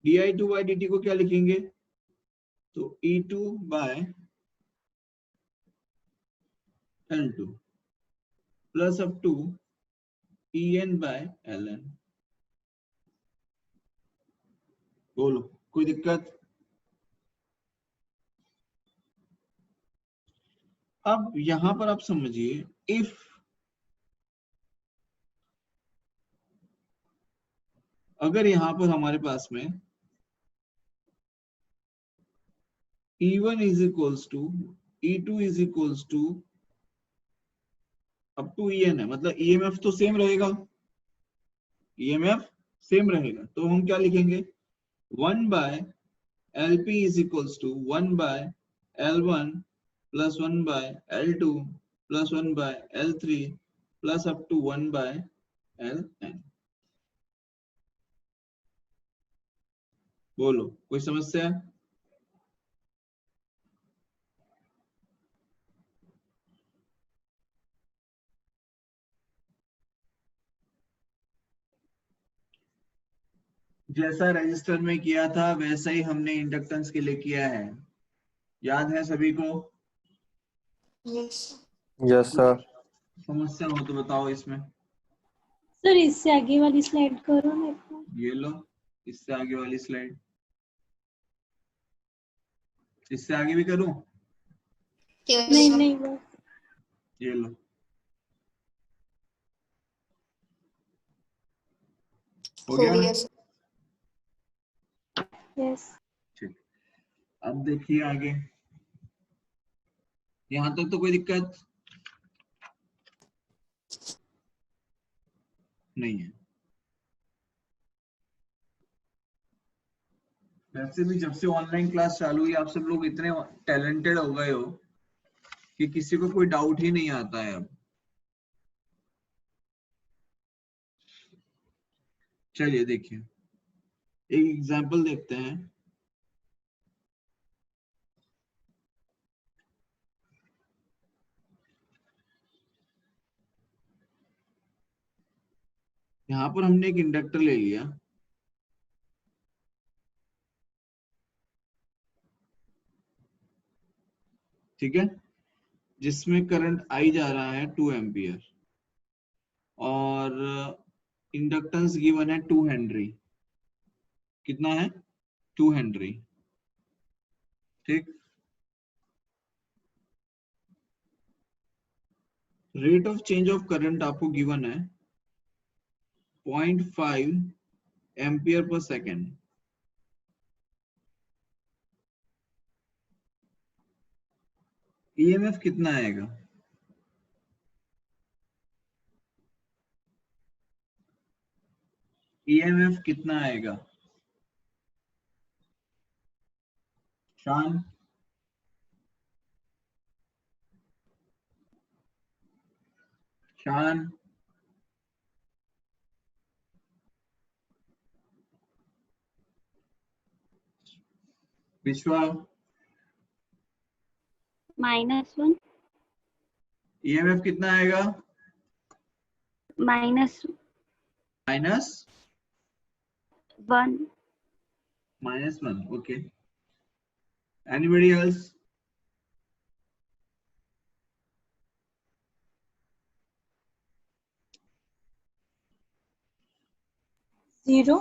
di2 by dt को क्या लिखेंगे, तो E2 by L2 plus up to En by Ln। बोलो कोई दिक्कत। अब यहां पर आप समझिए, इफ अगर यहां पर हमारे पास में E1 is equals to E2 is equals to up to En है, मतलब EMF तो सेम रहेगा, EMF सेम रहेगा, तो हम क्या लिखेंगे, 1 by LP is equals to 1 by L1 plus 1 by L2 plus 1 by L3 plus up to 1 by Ln। बोलो कोई समस्या है? जैसा रजिस्टर में किया था वैसा ही हमने इंडक्टेंस के लिए किया है, याद है सभी को? Yes. Yes sir. समस्या हो तो बताओ इसमें। सर इससे आगे वाली स्लाइड करो मेरे को। ये लो, इससे आगे वाली स्लाइड। इससे आगे भी करूं? Yes, नहीं sir. नहीं बस ये लो, हो हो गया ना? गया sir. यस ठीक, अब देखिए आगे, यहां तक तो कोई दिक्कत नहीं है। वैसे भी जब से ऑनलाइन क्लास चालू हुई आप सब लोग इतने टैलेंटेड हो गए हो कि किसी को कोई डाउट ही नहीं आता है अब। चलिए देखिए, एक एग्जांपल देखते हैं। यहाँ पर हमने एक इंडक्टर ले लिया, ठीक है, जिसमें करंट आई जा रहा है 2 एम्पियर और इंडक्टेंस गिवन है 2 हेनरी। कितना है? 2 हेनरी। ठीक, rate of change of current आपको गिवन है 0.5 एम्पियर पर सेकेंड। ईएमएफ कितना आएगा? ईएमएफ कितना आएगा? शान, शान, विश्वा, -1 ईएमएफ कितना आएगा? -1 -1, ओके। Anybody else? 0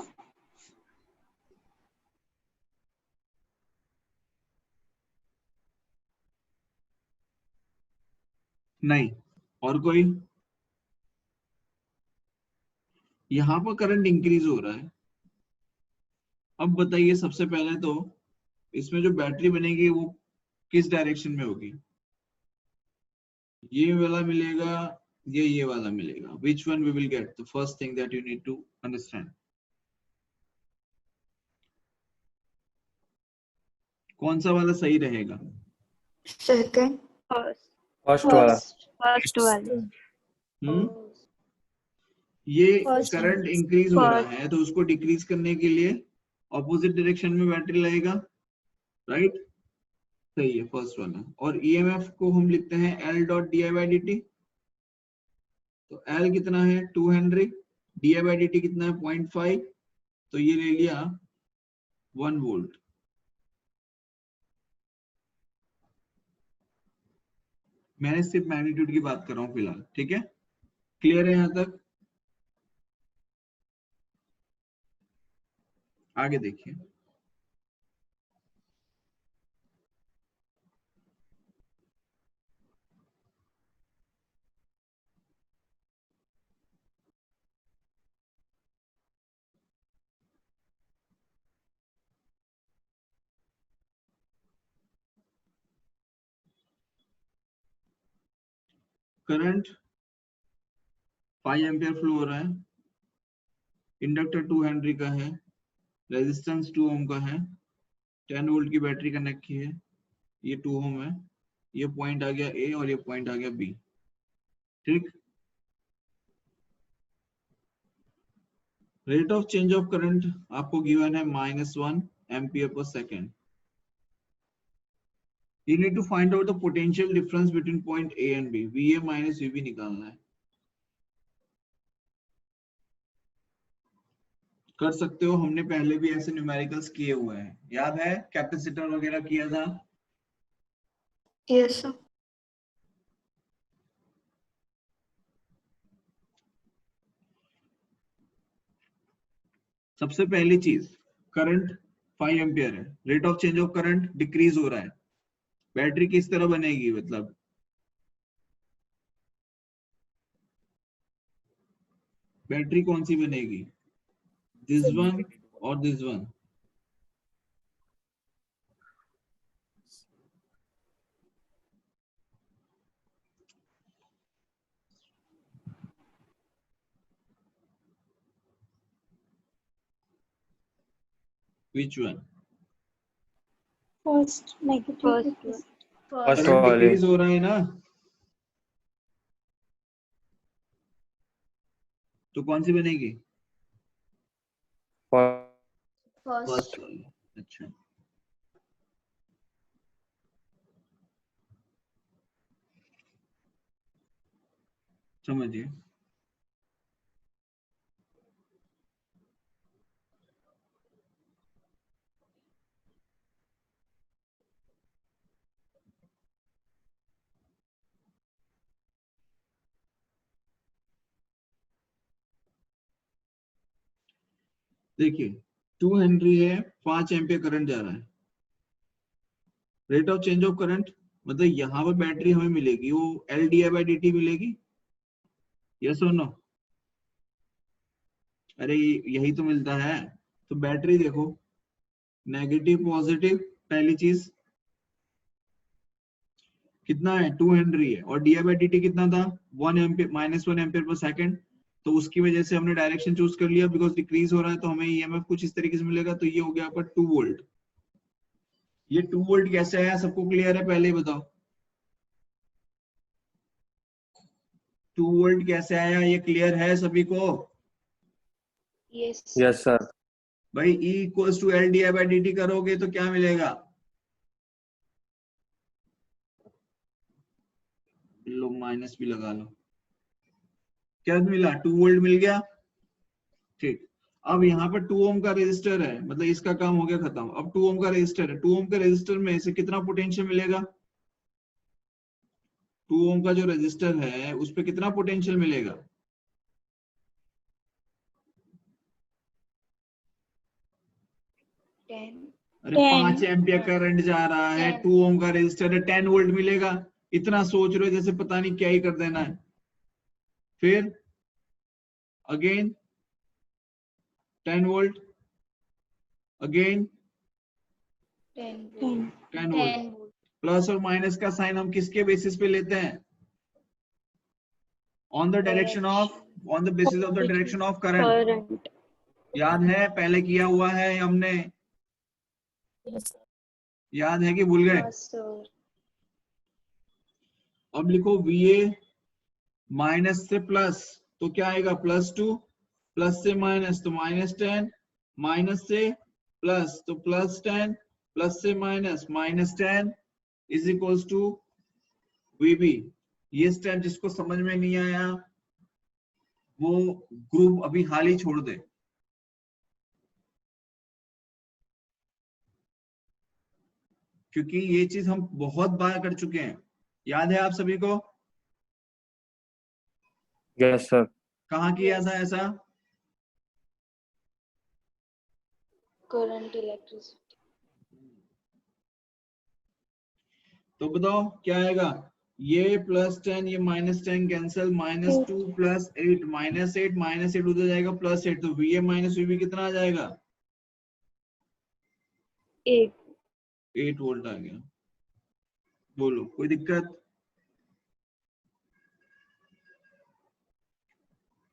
नहीं, और कोई? यहाँ पर करंट इंक्रीज हो रहा है। अब बताइए, सबसे पहले तो इसमें जो बैटरी बनेगी वो किस डायरेक्शन में होगी? ये वाला मिलेगा, ये वाला मिलेगा। Which one we will get? The first thing that you need to understand. कौन सा वाला सही रहेगा? Second. फर्स्ट वाला। फर्स्ट वाले। हम्म, ये First करंट one. इंक्रीज हो रहा First. है तो उसको डिक्रीज करने के लिए ऑपोजिट डायरेक्शन में बैटरी लगेगा, राइट? सही है, फर्स्ट वाला। और ईएमएफ को हम लिखते हैं L dot D I by D T. तो L कितना है? 2 Henry. D I by D T कितना है? 0.5। तो ये ले लिया 1 वोल्ट। मैंने सिर्फ मैग्नीट्यूड की बात कर रहा हूं फिलहाल, ठीक है? क्लियर है यहां तक? आगे देखिए, करंट 5 एम्पियर फ्लो हो रहा है, इंडक्टर 2 हेनरी का है, रेजिस्टेंस 2 ओम का है, 10 वोल्ट की बैटरी कनेक्ट की है, ये 2 ओम है, ये पॉइंट आ गया ए और ये पॉइंट आ गया बी, ठीक? Rate of change of current आपको गिवन है -1 ampere per second. You need to find out the potential difference between point A and B. VA minus VB निकालना है। कर सकते हो, हमने पहले भी ऐसे न्यूमेरिकल्स किए हुए हैं, याद है? कैपेसिटर वगैरह किया था। Yes, sir. सबसे पहली चीज, करंट 5 एम्पियर है, rate of change of current decrease हो रहा है, बैटरी किस तरह बनेगी, मतलब बैटरी कौन सी बनेगी, दिस वन और this one? Which one? First negative. First one. First current वाली डिक्रीज हो रहा है ना, तो कौन सी बनेगी, फर्स्ट वाली। अच्छा, समझिए। देखिए 2 हेनरी है, 5 एम्पियर करंट जा रहा है। Rate of change of current मतलब यहाँ पर बैटरी हमें मिलेगी वो LdI/dt मिलेगी, यस और नो? अरे यही तो मिलता है। तो बैटरी देखो, नेगेटिव पॉजिटिव, पहली चीज कितना है, 2 हेनरी है, और di/dt कितना था, 1 एम्पियर, -1 एम्पियर पर सेकंड। तो उसकी वजह से हमने डायरेक्शन चूज कर लिया, बिकॉज डिक्रीज हो रहा है तो हमें EMF कुछ इस तरीके से मिलेगा। तो ये हो गया आपका 2 वोल्ट। ये 2 वोल्ट कैसे आया, सबको क्लियर है, पहले ही बताओ 2 वोल्ट कैसे आया, ये क्लियर है सभी को? Yes. यस सर भाई E इक्वल्स टू LdI/dt करोगे तो क्या मिलेगा, लो माइनस भी लगा लो, क्या मिला, 2 वोल्ट मिल गया। ठीक, अब यहाँ पर 2 ओम का रेजिस्टर है, मतलब इसका काम हो गया खत्म। अब 2 ओम का रेजिस्टर है, 2 ओम का रेजिस्टर में से कितना पोटेंशियल मिलेगा, 2 ओम का जो रेजिस्टर है उस पे कितना पोटेंशियल मिलेगा, 10. अरे 10 5 एम्पियर करंट जा रहा है, 2 ओम का रेजिस्टर है, 10 वोल्ट मिलेगा। इतना सोच रहे हो जैसे पता नहीं क्या ही कर देना है। फिर again 10 volt, again 10. 10 volt. Plus और माइनस का साइन हम किसके बेसिस पे लेते हैं, on the direction of, on the basis of the direction of current. Current. याद है, पहले किया हुआ है हमने, याद है कि भूल गए? Yes, sir. अब लिखो VA माइनस से प्लस, तो क्या आएगा, +2, प्लस से माइनस तो -10, माइनस से प्लस तो +10, प्लस से minus -10 is equals to VB। ये स्टेप जिसको समझ में नहीं आया वो ग्रुप अभी हाल ही छोड़ दे, क्योंकि ये चीज हम बहुत बार कर चुके हैं। याद है आप सभी को, यस सर कहाँ किया था ऐसा, Current, electricity. तो बताओ क्या आएगा, ये +10 ये -10 कैंसिल, -2 + 8 -8 उधर जाएगा +8, तो VA माइनस VB कितना आ जाएगा, 8. 8 वोल्ट आ गया। बोलो कोई दिक्कत,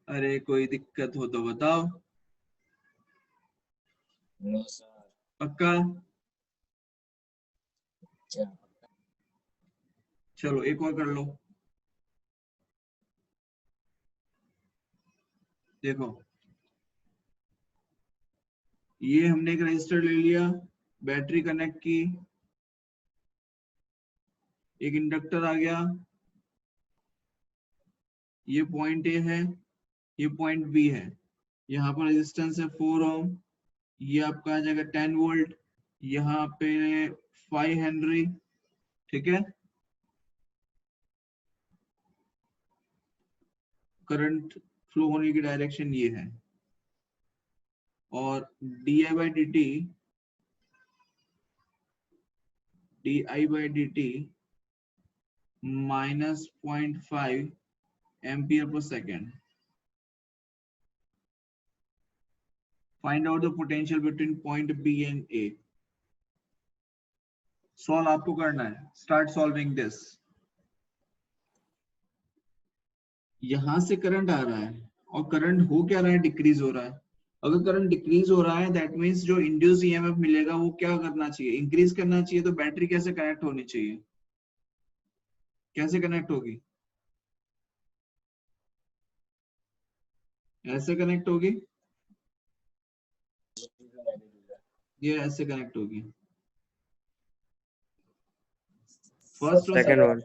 अरे कोई दिक्कत हो तो बताओ, नो सर। पक्का? चलो एक और कर लो, देखो ये हमने एक रजिस्टर ले लिया, बैटरी कनेक्ट की, एक इंडक्टर आ गया, ये पॉइंट A है, ये पॉइंट B है, यहाँ पर रेजिस्टेंस है 4 ओम, ये आपका आ जाएगा 10 वोल्ट, यहाँ पे 5 हेनरी, ठीक है। करंट फ्लो होने की डायरेक्शन ये है, और di/dt di/dt minus 0.5 ampere per second. Find out the potential between point B and A. Solve आपको करना है. Start solving this. यहां से करंट आ रहा है और करंट हो क्या रहा है, डिक्रीज हो रहा है. अगर करंट डिक्रीज हो रहा है दैट मींस जो इंड्यूस ईएमएफ मिलेगा वो क्या करना चाहिए, इंक्रीज करना चाहिए. तो बैटरी कैसे कनेक्ट होनी चाहिए, कैसे कनेक्ट होगी, ऐसे कनेक्ट होगी, ये ऐसे कनेक्ट होगी. First second one.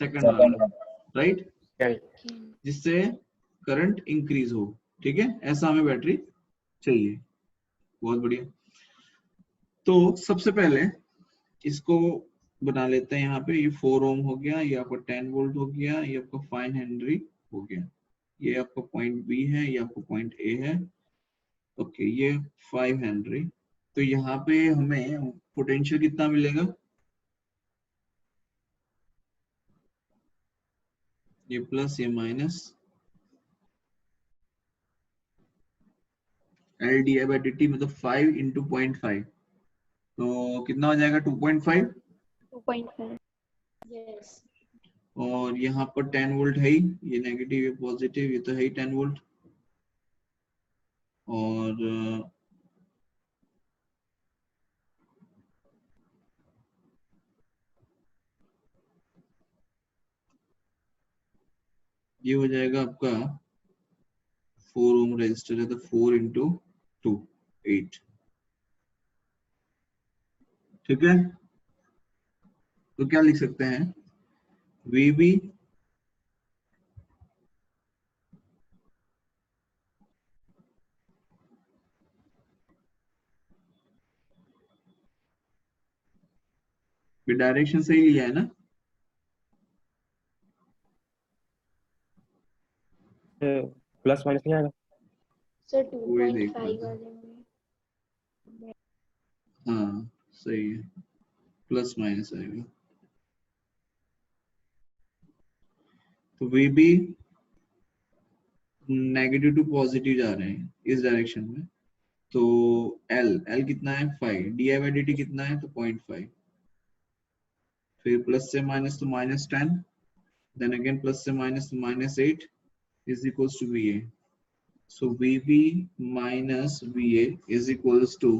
सेकंड वाला, राइट, second, जिससे करंट इंक्रीज हो. ठीक है, ऐसा हमें बैटरी चाहिए. बहुत बढ़िया. तो सबसे पहले इसको बना लेते हैं. यहाँ पे ये 4 ओम हो गया, ये आपका 10 वोल्ट हो गया, ये आपका 5 हेनरी हो गया, ये आपका पॉइंट बी है, ये आपका पॉइंट ए है. ओके, ये 5 हेनरी. तो यहाँ पे हमें पोटेंशियल कितना मिलेगा, ये प्लस ये minus L D I by D T, मतलब 5 इंटू 0.5. तो कितना हो जाएगा 2.5. 2.5. Yes. और यहाँ पर 10 वोल्ट है ही, ये नेगेटिव ये पॉजिटिव, ये तो है ही 10 वोल्ट. और ये हो जाएगा आपका 4 ओम रेजिस्टर है, तो 4 इंटू 2 8. ठीक है, तो क्या लिख सकते हैं, VB डायरेक्शन सही लिया है ना. प्लस माइनस नहीं आएगा. Sir, वही देख 2.5 रहा था. वाले में. हाँ सही है, प्लस माइनस आएगा. तो VB नेगेटिव टू पॉजिटिव जा रहे हैं इस डायरेक्शन में. तो L कितना है 5, di/dt कितना है तो 0.5. फिर प्लस से माइनस तो -10, देन अगेन प्लस से माइनस तो -8 is equals to VA. So VB minus VA is equals to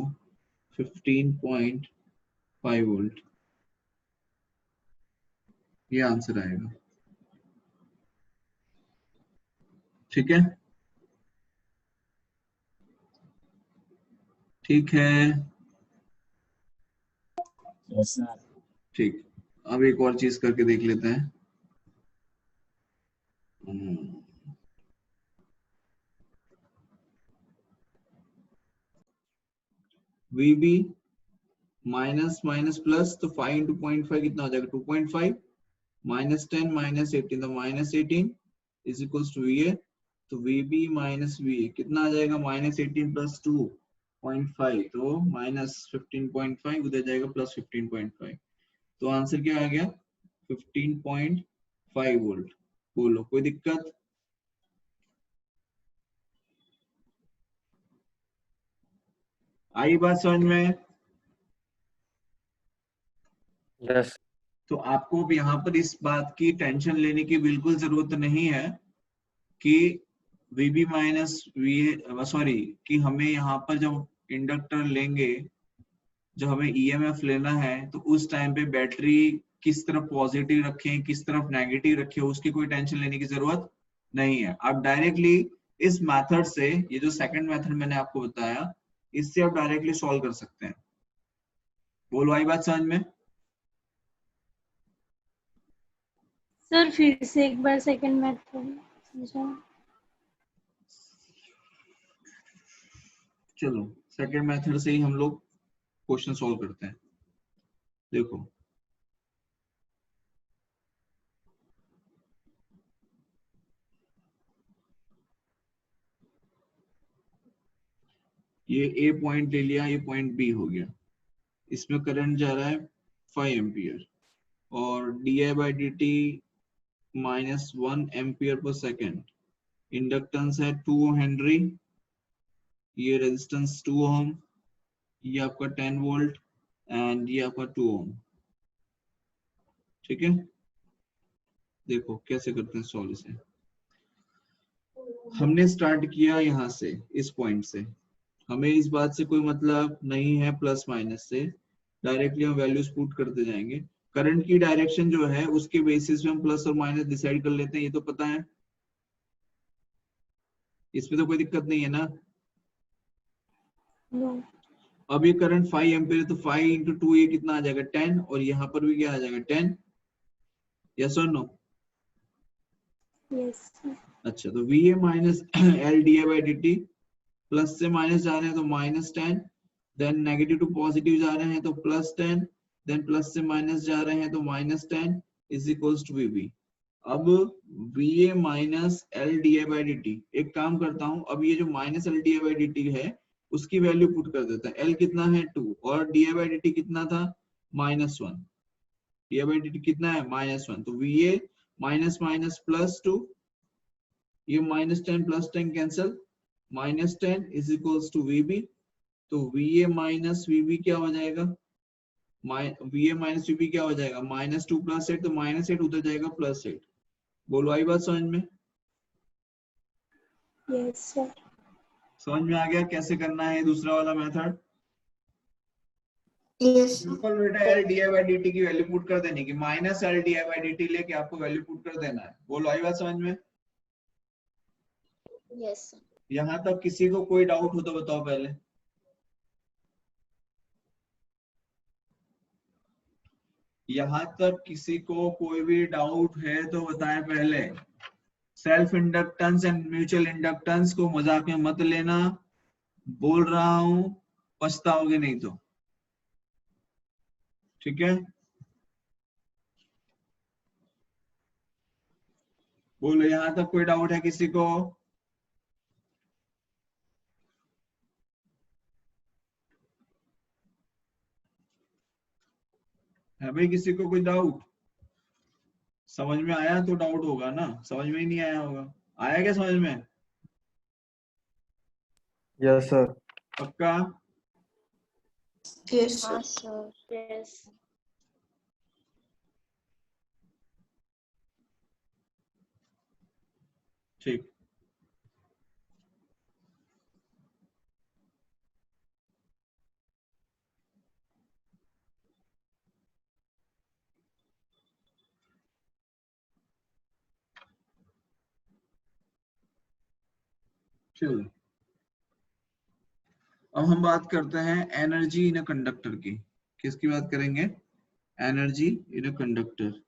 15.5 volt. ये आंसर आएगा. ठीक है, ठीक है, Yes, sir. ठीक. अब एक और चीज करके देख लेते हैं. VB माइनस माइनस प्लस, तो 5 इंटू 0.5 कितना हो जाएगा 2.5, -10 -18 तो -18 इज इक्वल्स टू VA. तो VB माइनस VA कितना आ जाएगा, -18 प्लस 2.5 तो -15.5, उधर जाएगा प्लस 15.5. तो आंसर क्या आ गया 15.5 वोल्ट. बोलो कोई दिक्कत, आई बात समझ में. यस. तो आपको अब यहाँ पर इस बात की टेंशन लेने की बिल्कुल जरूरत नहीं है कि VB माइनस VA, सॉरी, कि हमें यहाँ पर जब इंडक्टर लेंगे, जब हमें EMF लेना है, तो उस टाइम पे बैटरी किस तरफ पॉजिटिव रखें किस तरफ नेगेटिव रखें, उसकी कोई टेंशन लेने की जरूरत नहीं है. आप डायरेक्टली इस मेथड से, ये जो सेकंड मेथड मैंने आपको बताया, इससे आप डायरेक्टली सॉल्व कर सकते हैं. बोलो आई बात समझ में. सर फिर से एक बार सेकंड मेथड समझा. चलो सेकंड मेथड से ही हम लोग क्वेश्चन सॉल्व करते हैं. देखो ये A पॉइंट ले लिया, ये पॉइंट B हो गया. इसमें करंट जा रहा है 5 एम्पियर और di/dt -1 ampere per second. Inductance है 2 हेनरी, ये रेजिस्टेंस 2 ओम, ये आपका 10 वोल्ट एंड ये आपका 2 ओम। ठीक है, देखो कैसे करते हैं सॉल्व इसे। हमने स्टार्ट किया यहाँ से, इस पॉइंट से, हमें इस बात से कोई मतलब नहीं है प्लस माइनस से, डायरेक्टली हम वैल्यूज पुट करते जाएंगे। करंट की डायरेक्शन जो है उसके बेसिस पे हम प्लस और माइनस डिसाइड कर लेते हैं, ये तो पता है, इसमें तो कोई दिक्कत नहीं है ना। No. अब ये करंट 5 एम्पीयर है तो 5 इंटू 2 ये कितना आ जाएगा 10, और यहाँ पर भी क्या आ जाएगा 10, यस और नो। Yes, sir. अच्छा, तो VA minus L di/dt, plus से माइनस जा रहे हैं तो -10, देन नेगेटिव टू पॉजिटिव जा रहे हैं तो +10, देन प्लस से माइनस जा रहे हैं तो -10 इज इक्वल्स टू VB। अब VA माइनस एल di/dt, एक काम करता हूं, अब ये जो माइनस एल di/dt है उसकी वैल्यू पुट कर देता है। L कितना है 2 और di/dt कितना था -1, di/dt कितना है -1, तो VA माइनस माइनस +2, ये -10 +10 cancel, -10 is equals to VB। तो VA माइनस VB क्या हो जाएगा, VA माइनस VB क्या हो जाएगा, -2 + 8, तो -8 उधर जाएगा +8। बोलो आई बात समझ में? Yes, sir. समझ में आ गया कैसे करना है दूसरा वाला मेथड? Yes, sir. सिंपल बेटा, एल di/dt की वैल्यू पुट कर देने की, माइनस एल di/dt लेके आपको वैल्यू पुट कर देना है। बोलो आई बात समझ में? Yes, sir. यहाँ तक किसी को कोई डाउट हो तो बताओ पहले। यहाँ तक किसी को कोई भी डाउट है तो बताएं पहले। Self inductance and mutual inductance को मजाक में मत लेना, बोल रहा हूं, पछताओगे नहीं तो। ठीक है, बोलो यहाँ तक कोई डाउट है किसी को? है भाई किसी को कोई डाउट? समझ में आया तो डाउट होगा ना, समझ में ही नहीं आया होगा। आया क्या समझ में? Yes, sir. पक्का? Yes, sir. Yes, sir. Yes. ठीक, चलो अब हम बात करते हैं एनर्जी इन अ कंडक्टर की। किसकी बात करेंगे? Energy in a conductor.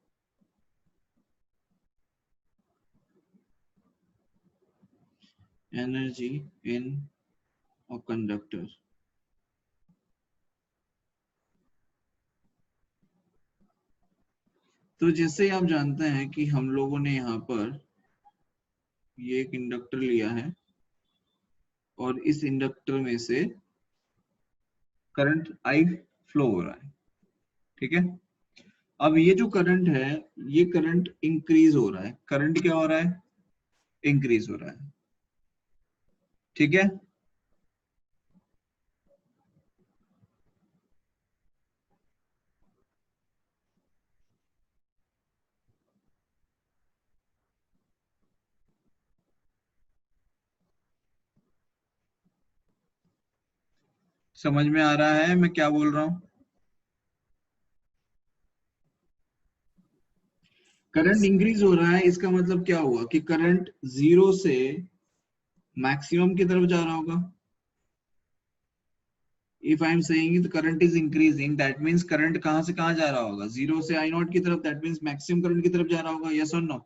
Energy in a conductor. तो जैसे आप जानते हैं कि हम लोगों ने यहाँ पर ये एक इंडक्टर लिया है और इस इंडक्टर में से करंट आई फ्लो हो रहा है। ठीक है, अब ये जो करंट है ये करंट इंक्रीज हो रहा है। करंट क्या हो रहा है? इंक्रीज हो रहा है। ठीक है, समझ में आ रहा है मैं क्या बोल रहा हूं? करंट इंक्रीज हो रहा है, इसका मतलब क्या हुआ कि करंट जीरो से मैक्सिमम की तरफ जा रहा होगा। If I am saying the current is increasing, that means current कहां से कहां जा रहा होगा? जीरो से आई नॉट की तरफ, दैट मींस मैक्सिमम करंट की तरफ जा रहा होगा। यस और नो?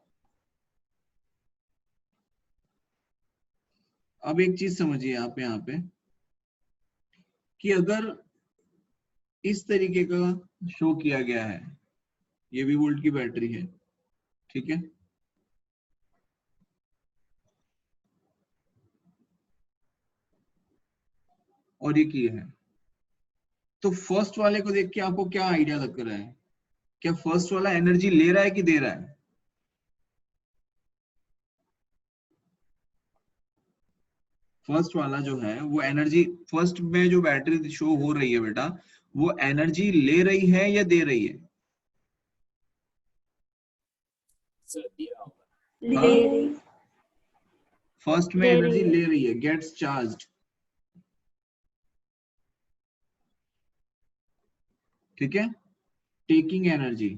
अब एक चीज समझिए आप यहाँ पे कि अगर इस तरीके का शो किया गया है, ये भी वोल्ट की बैटरी है, ठीक है, और ये की है, तो फर्स्ट वाले को देख के आपको क्या आइडिया लग रहा है? क्या फर्स्ट वाला एनर्जी ले रहा है कि दे रहा है? फर्स्ट वाला जो है वो एनर्जी, फर्स्ट में जो बैटरी शो हो रही है बेटा, वो एनर्जी ले रही है या दे रही है? सर दिया होगा। ले रही फर्स्ट में ले एनर्जी रही है। ले रही है, गेट्स चार्ज्ड, ठीक है, टेकिंग एनर्जी।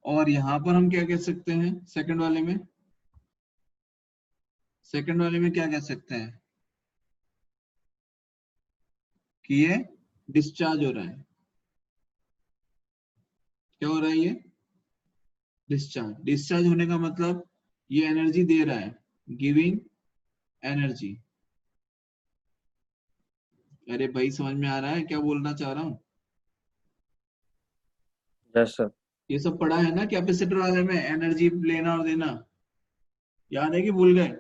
और यहां पर हम क्या कह सकते हैं सेकंड वाले में? सेकंड वाले में क्या कह सकते हैं कि ये डिस्चार्ज हो रहा है। क्या हो रहा है? ये डिस्चार्ज। डिस्चार्ज होने का मतलब ये एनर्जी दे रहा है, गिविंग एनर्जी। अरे भाई समझ में आ रहा है क्या बोलना चाह रहा हूं? Yes sir. ये सब पढ़ा है ना कैपेसिटर वाले में, एनर्जी लेना और देना, याद है कि भूल गए?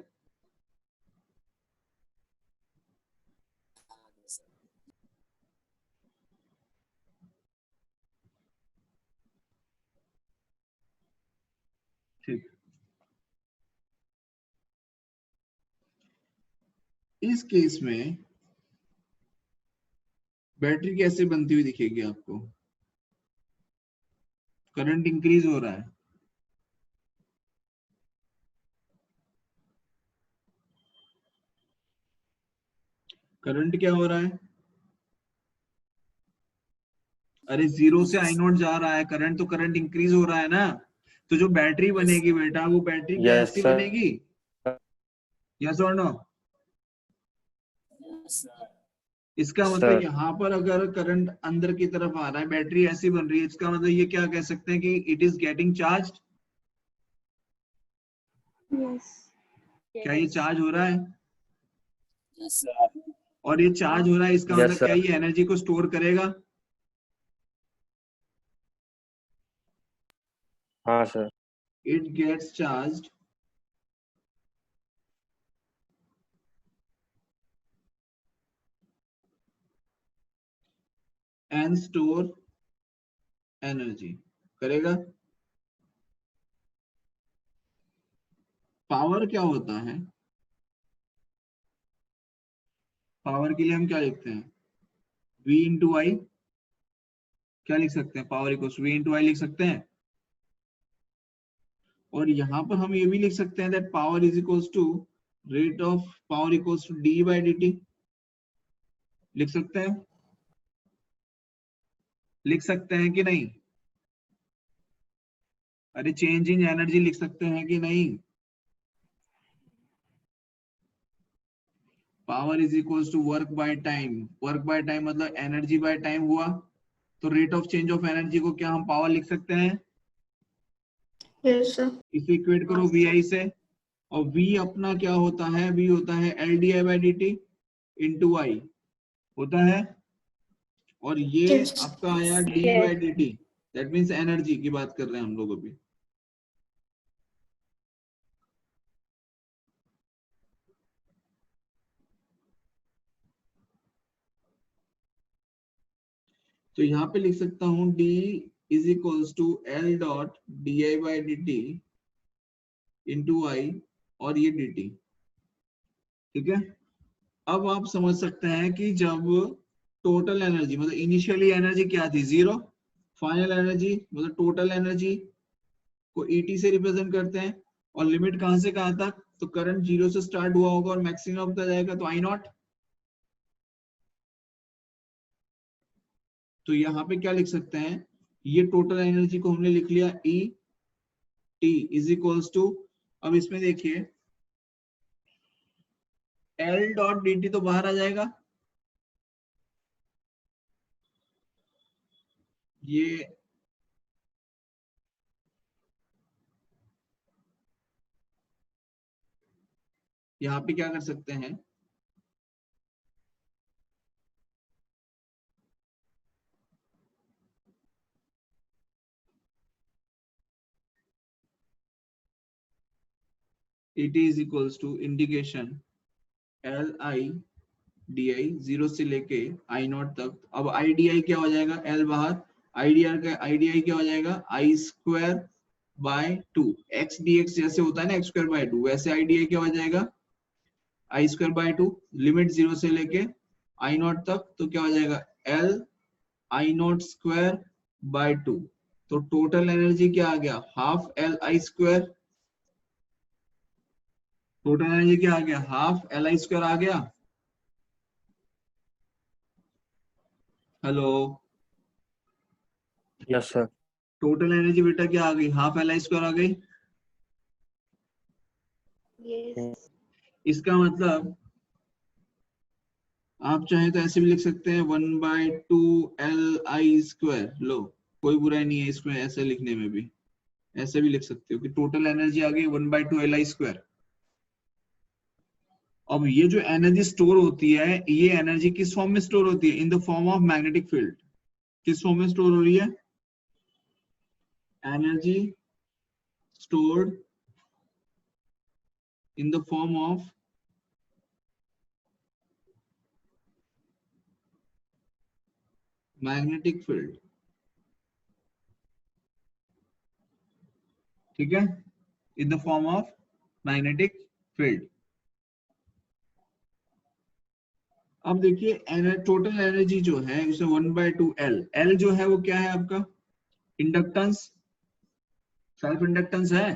ठीक, इस केस में बैटरी कैसे बनती हुई दिखेगी आपको? करंट इंक्रीज हो रहा है, करंट क्या हो रहा है? अरे जीरो से आई नॉट जा रहा है करंट, तो करंट इंक्रीज हो रहा है ना। तो जो बैटरी बनेगी बेटा, वो बैटरी गैस यस की सर। बनेगी, यस और नो? Yes, sir. इसका मतलब सर यहाँ पर अगर करंट अंदर की तरफ आ रहा है, बैटरी ऐसी बन रही है, इसका मतलब ये क्या कह सकते हैं कि it is getting charged. Yes क्या ये चार्ज हो रहा है? Yes, sir. और ये चार्ज हो रहा है, इसका यस मतलब क्या सर। ये एनर्जी को स्टोर करेगा? हाँ sir. It gets charged and store energy करेगा। पावर क्या होता है? पावर के लिए हम क्या लिखते हैं? V इंटू आई। क्या लिख सकते हैं? पावर इक्वल्स V इंटू आई लिख सकते हैं। और यहां पर हम ये भी लिख सकते हैं that power is equals to rate of power equals to D by D T. लिख सकते हैं? लिख सकते हैं कि नहीं? अरे चेंज इन एनर्जी लिख सकते हैं कि नहीं? Power is equals to work by time. Work by time मतलब एनर्जी बाय टाइम हुआ, तो rate of change of energy को क्या हम पावर लिख सकते हैं? Yes, sir. इसे इक्वेट करो वी आई से, और v अपना क्या होता है? v होता है L D I by D T into I होता है, और ये Yes. आपका आया D by D T, that means energy की बात कर रहे हैं हम लोग अभी। तो यहाँ पे लिख सकता हूँ d is equals to L dot D I by D T into I, और ये डी टी, ठीक है। अब आप समझ सकते हैं कि जब टोटल एनर्जी मतलब इनिशियली एनर्जी क्या थी? जीरो। फाइनल एनर्जी मतलब टोटल एनर्जी को ईटी से रिप्रेजेंट करते हैं, और लिमिट कहां से कहां तक? तो करंट जीरो से स्टार्ट हुआ होगा और मैक्सिमम तक जाएगा, तो आई नॉट। तो यहाँ पे क्या लिख सकते हैं? ये टोटल एनर्जी को हमने लिख लिया E T is equals to, अब इसमें देखिए एल डॉट डी टी तो बाहर आ जाएगा, ये यहाँ पे क्या कर सकते हैं? it is equals to integration L I D I, 0 से लेके आई नॉट तक। अब आई डी आई क्या हो जाएगा, एल बाहर, आई डी आई क्या हो जाएगा, I square by 2। X D X जैसे होता है ना एक्स स्क्वायर बाय 2, वैसे आई डी आई क्या हो जाएगा, आई स्क्वायर बाय 2। लिमिट 0 से लेके आई नॉट तक, तो क्या हो जाएगा, L I not square by 2। तो टोटल एनर्जी क्या आ गया, half L I square. Total energy क्या आ गया, हाफ एल आई स्क्वायर आ गया। Hello, yes sir. Total energy बेटा क्या आ गई, हाफ एल आई स्क्वायर आ गई। Yes. इसका मतलब आप चाहे तो ऐसे भी लिख सकते हैं 1/2 LI²। लो, कोई बुराई नहीं है इसमें, ऐसे लिखने में भी ऐसे भी लिख सकते हो कि टोटल एनर्जी आ गई 1/2 LI²। अब ये जो एनर्जी स्टोर होती है, ये एनर्जी किस फॉर्म में स्टोर होती है, in the form of magnetic field. किस फॉर्म में स्टोर हो रही है, energy stored in the form of magnetic field. ठीक है, in the form of magnetic field. अब देखिए टोटल एनर्जी जो है उसे 1/2L, L जो है वो क्या है आपका, इंडक्टेंस, सेल्फ इंडक्टेंस है।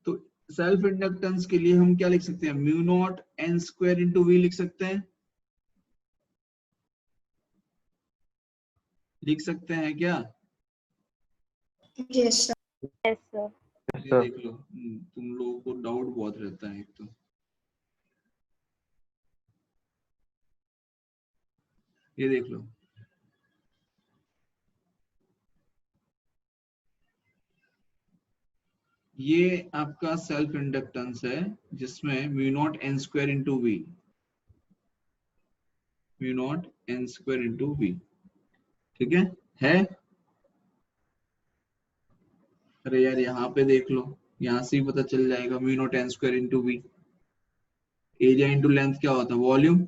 तो सेल्फ इंडक्टेंस के लिए हम क्या लिख सकते हैं, mu not N square into V लिख सकते हैं। लिख सकते हैं क्या, Yes, sir. Yes, sir. ये देख लो, तुम लोगों को डाउट बहुत रहता है एक तो। ये देख लो, ये आपका सेल्फ इंडक्टेंस है जिसमें mu not N square into V, mu not N square into V. ठीक है। अरे यार यहाँ पे देख लो, यहाँ से ही पता चल जाएगा, mu not N square into V. Area into length क्या होता है, वॉल्यूम।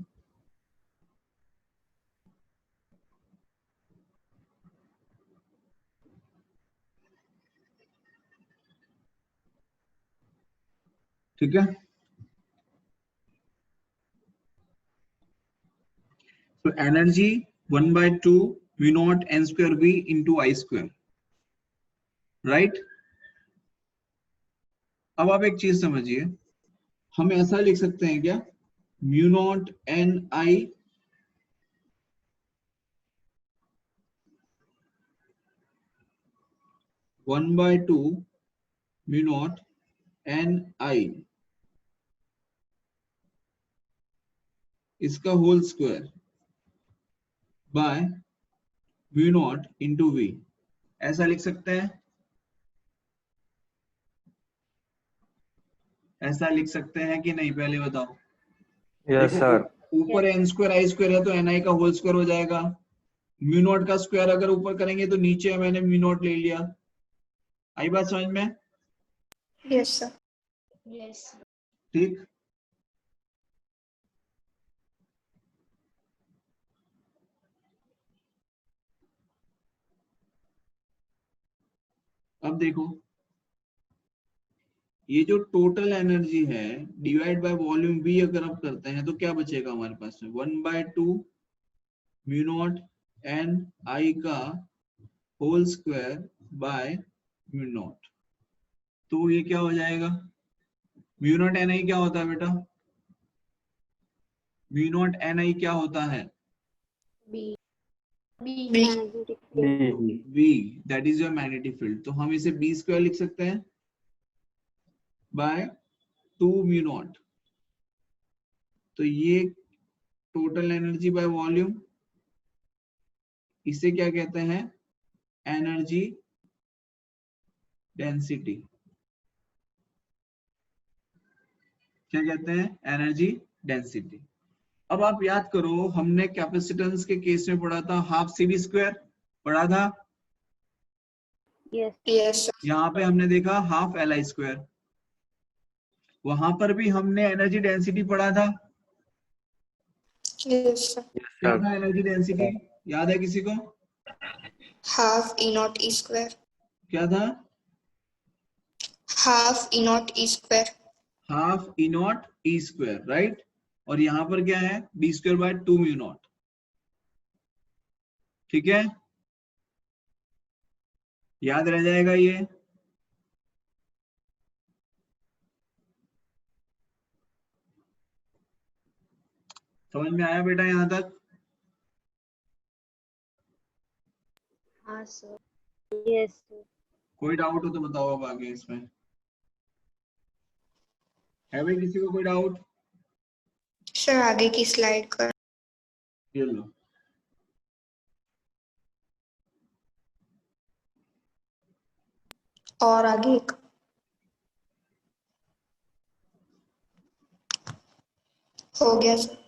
ठीक है, तो energy 1/2 mu not N square V into I square, right. अब आप एक चीज समझिए, हम ऐसा लिख सकते हैं क्या, mu not N I one by two mu not N I इसका whole square by mu naught into V, ऐसा लिख सकते हैं। ऐसा लिख सकते हैं कि नहीं, पहले बताओ। यस देखो, सर। ऊपर एन स्क्वायर आई स्क्वायर है तो एन आई का होल स्क्वायर हो जाएगा। म्यू नॉट का स्क्वायर अगर ऊपर करेंगे तो नीचे मैंने म्यू नॉट ले लिया। आई बात समझ में, Yes, sir. Yes. ठीक। अब देखो, ये जो टोटल एनर्जी है डिवाइड बाय वॉल्यूम v अगर आप करते हैं तो क्या बचेगा हमारे पास में, 1/2 म्यू नॉट एन आई का whole square by mu nought. तो ये क्या हो जाएगा, म्यू नॉट एन आई क्या होता है बेटा, म्यू नॉट एन आई क्या होता है, B. B. B. Magnetic field. v, that is your magnetic field. तो हम इसे b स्क्वायर लिख सकते हैं बाय 2 म्यू नॉट। तो ये टोटल एनर्जी बाय वॉल्यूम, इसे क्या कहते हैं, एनर्जी डेंसिटी। क्या कहते हैं, एनर्जी डेंसिटी। अब आप याद करो, हमने कैपेसिटेंस के केस में पढ़ा था हाफ सी वी स्क्वायर, पढ़ा था। Yes. Yes, sir. यहाँ पे हमने देखा हाफ एल आई स्क्वायर। वहां पर भी हमने एनर्जी डेंसिटी पढ़ा था, Yes, sir. क्या था एनर्जी डेंसिटी, याद है किसी को? Half E naught E square. क्या था? Half E naught E square. Half E nought E square, right. और यहां पर क्या है? B square by 2 mu nought. ठीक है, याद रह जाएगा ये। समझ में आया बेटा यहां तक? हाँ सर। Yes, sir. कोई डाउट हो तो बताओ अब आगे इसमें। है भाई किसी को कोई डाउट? Sir, आगे की स्लाइड कर। ये लो। और आगे एक। हो गया सर।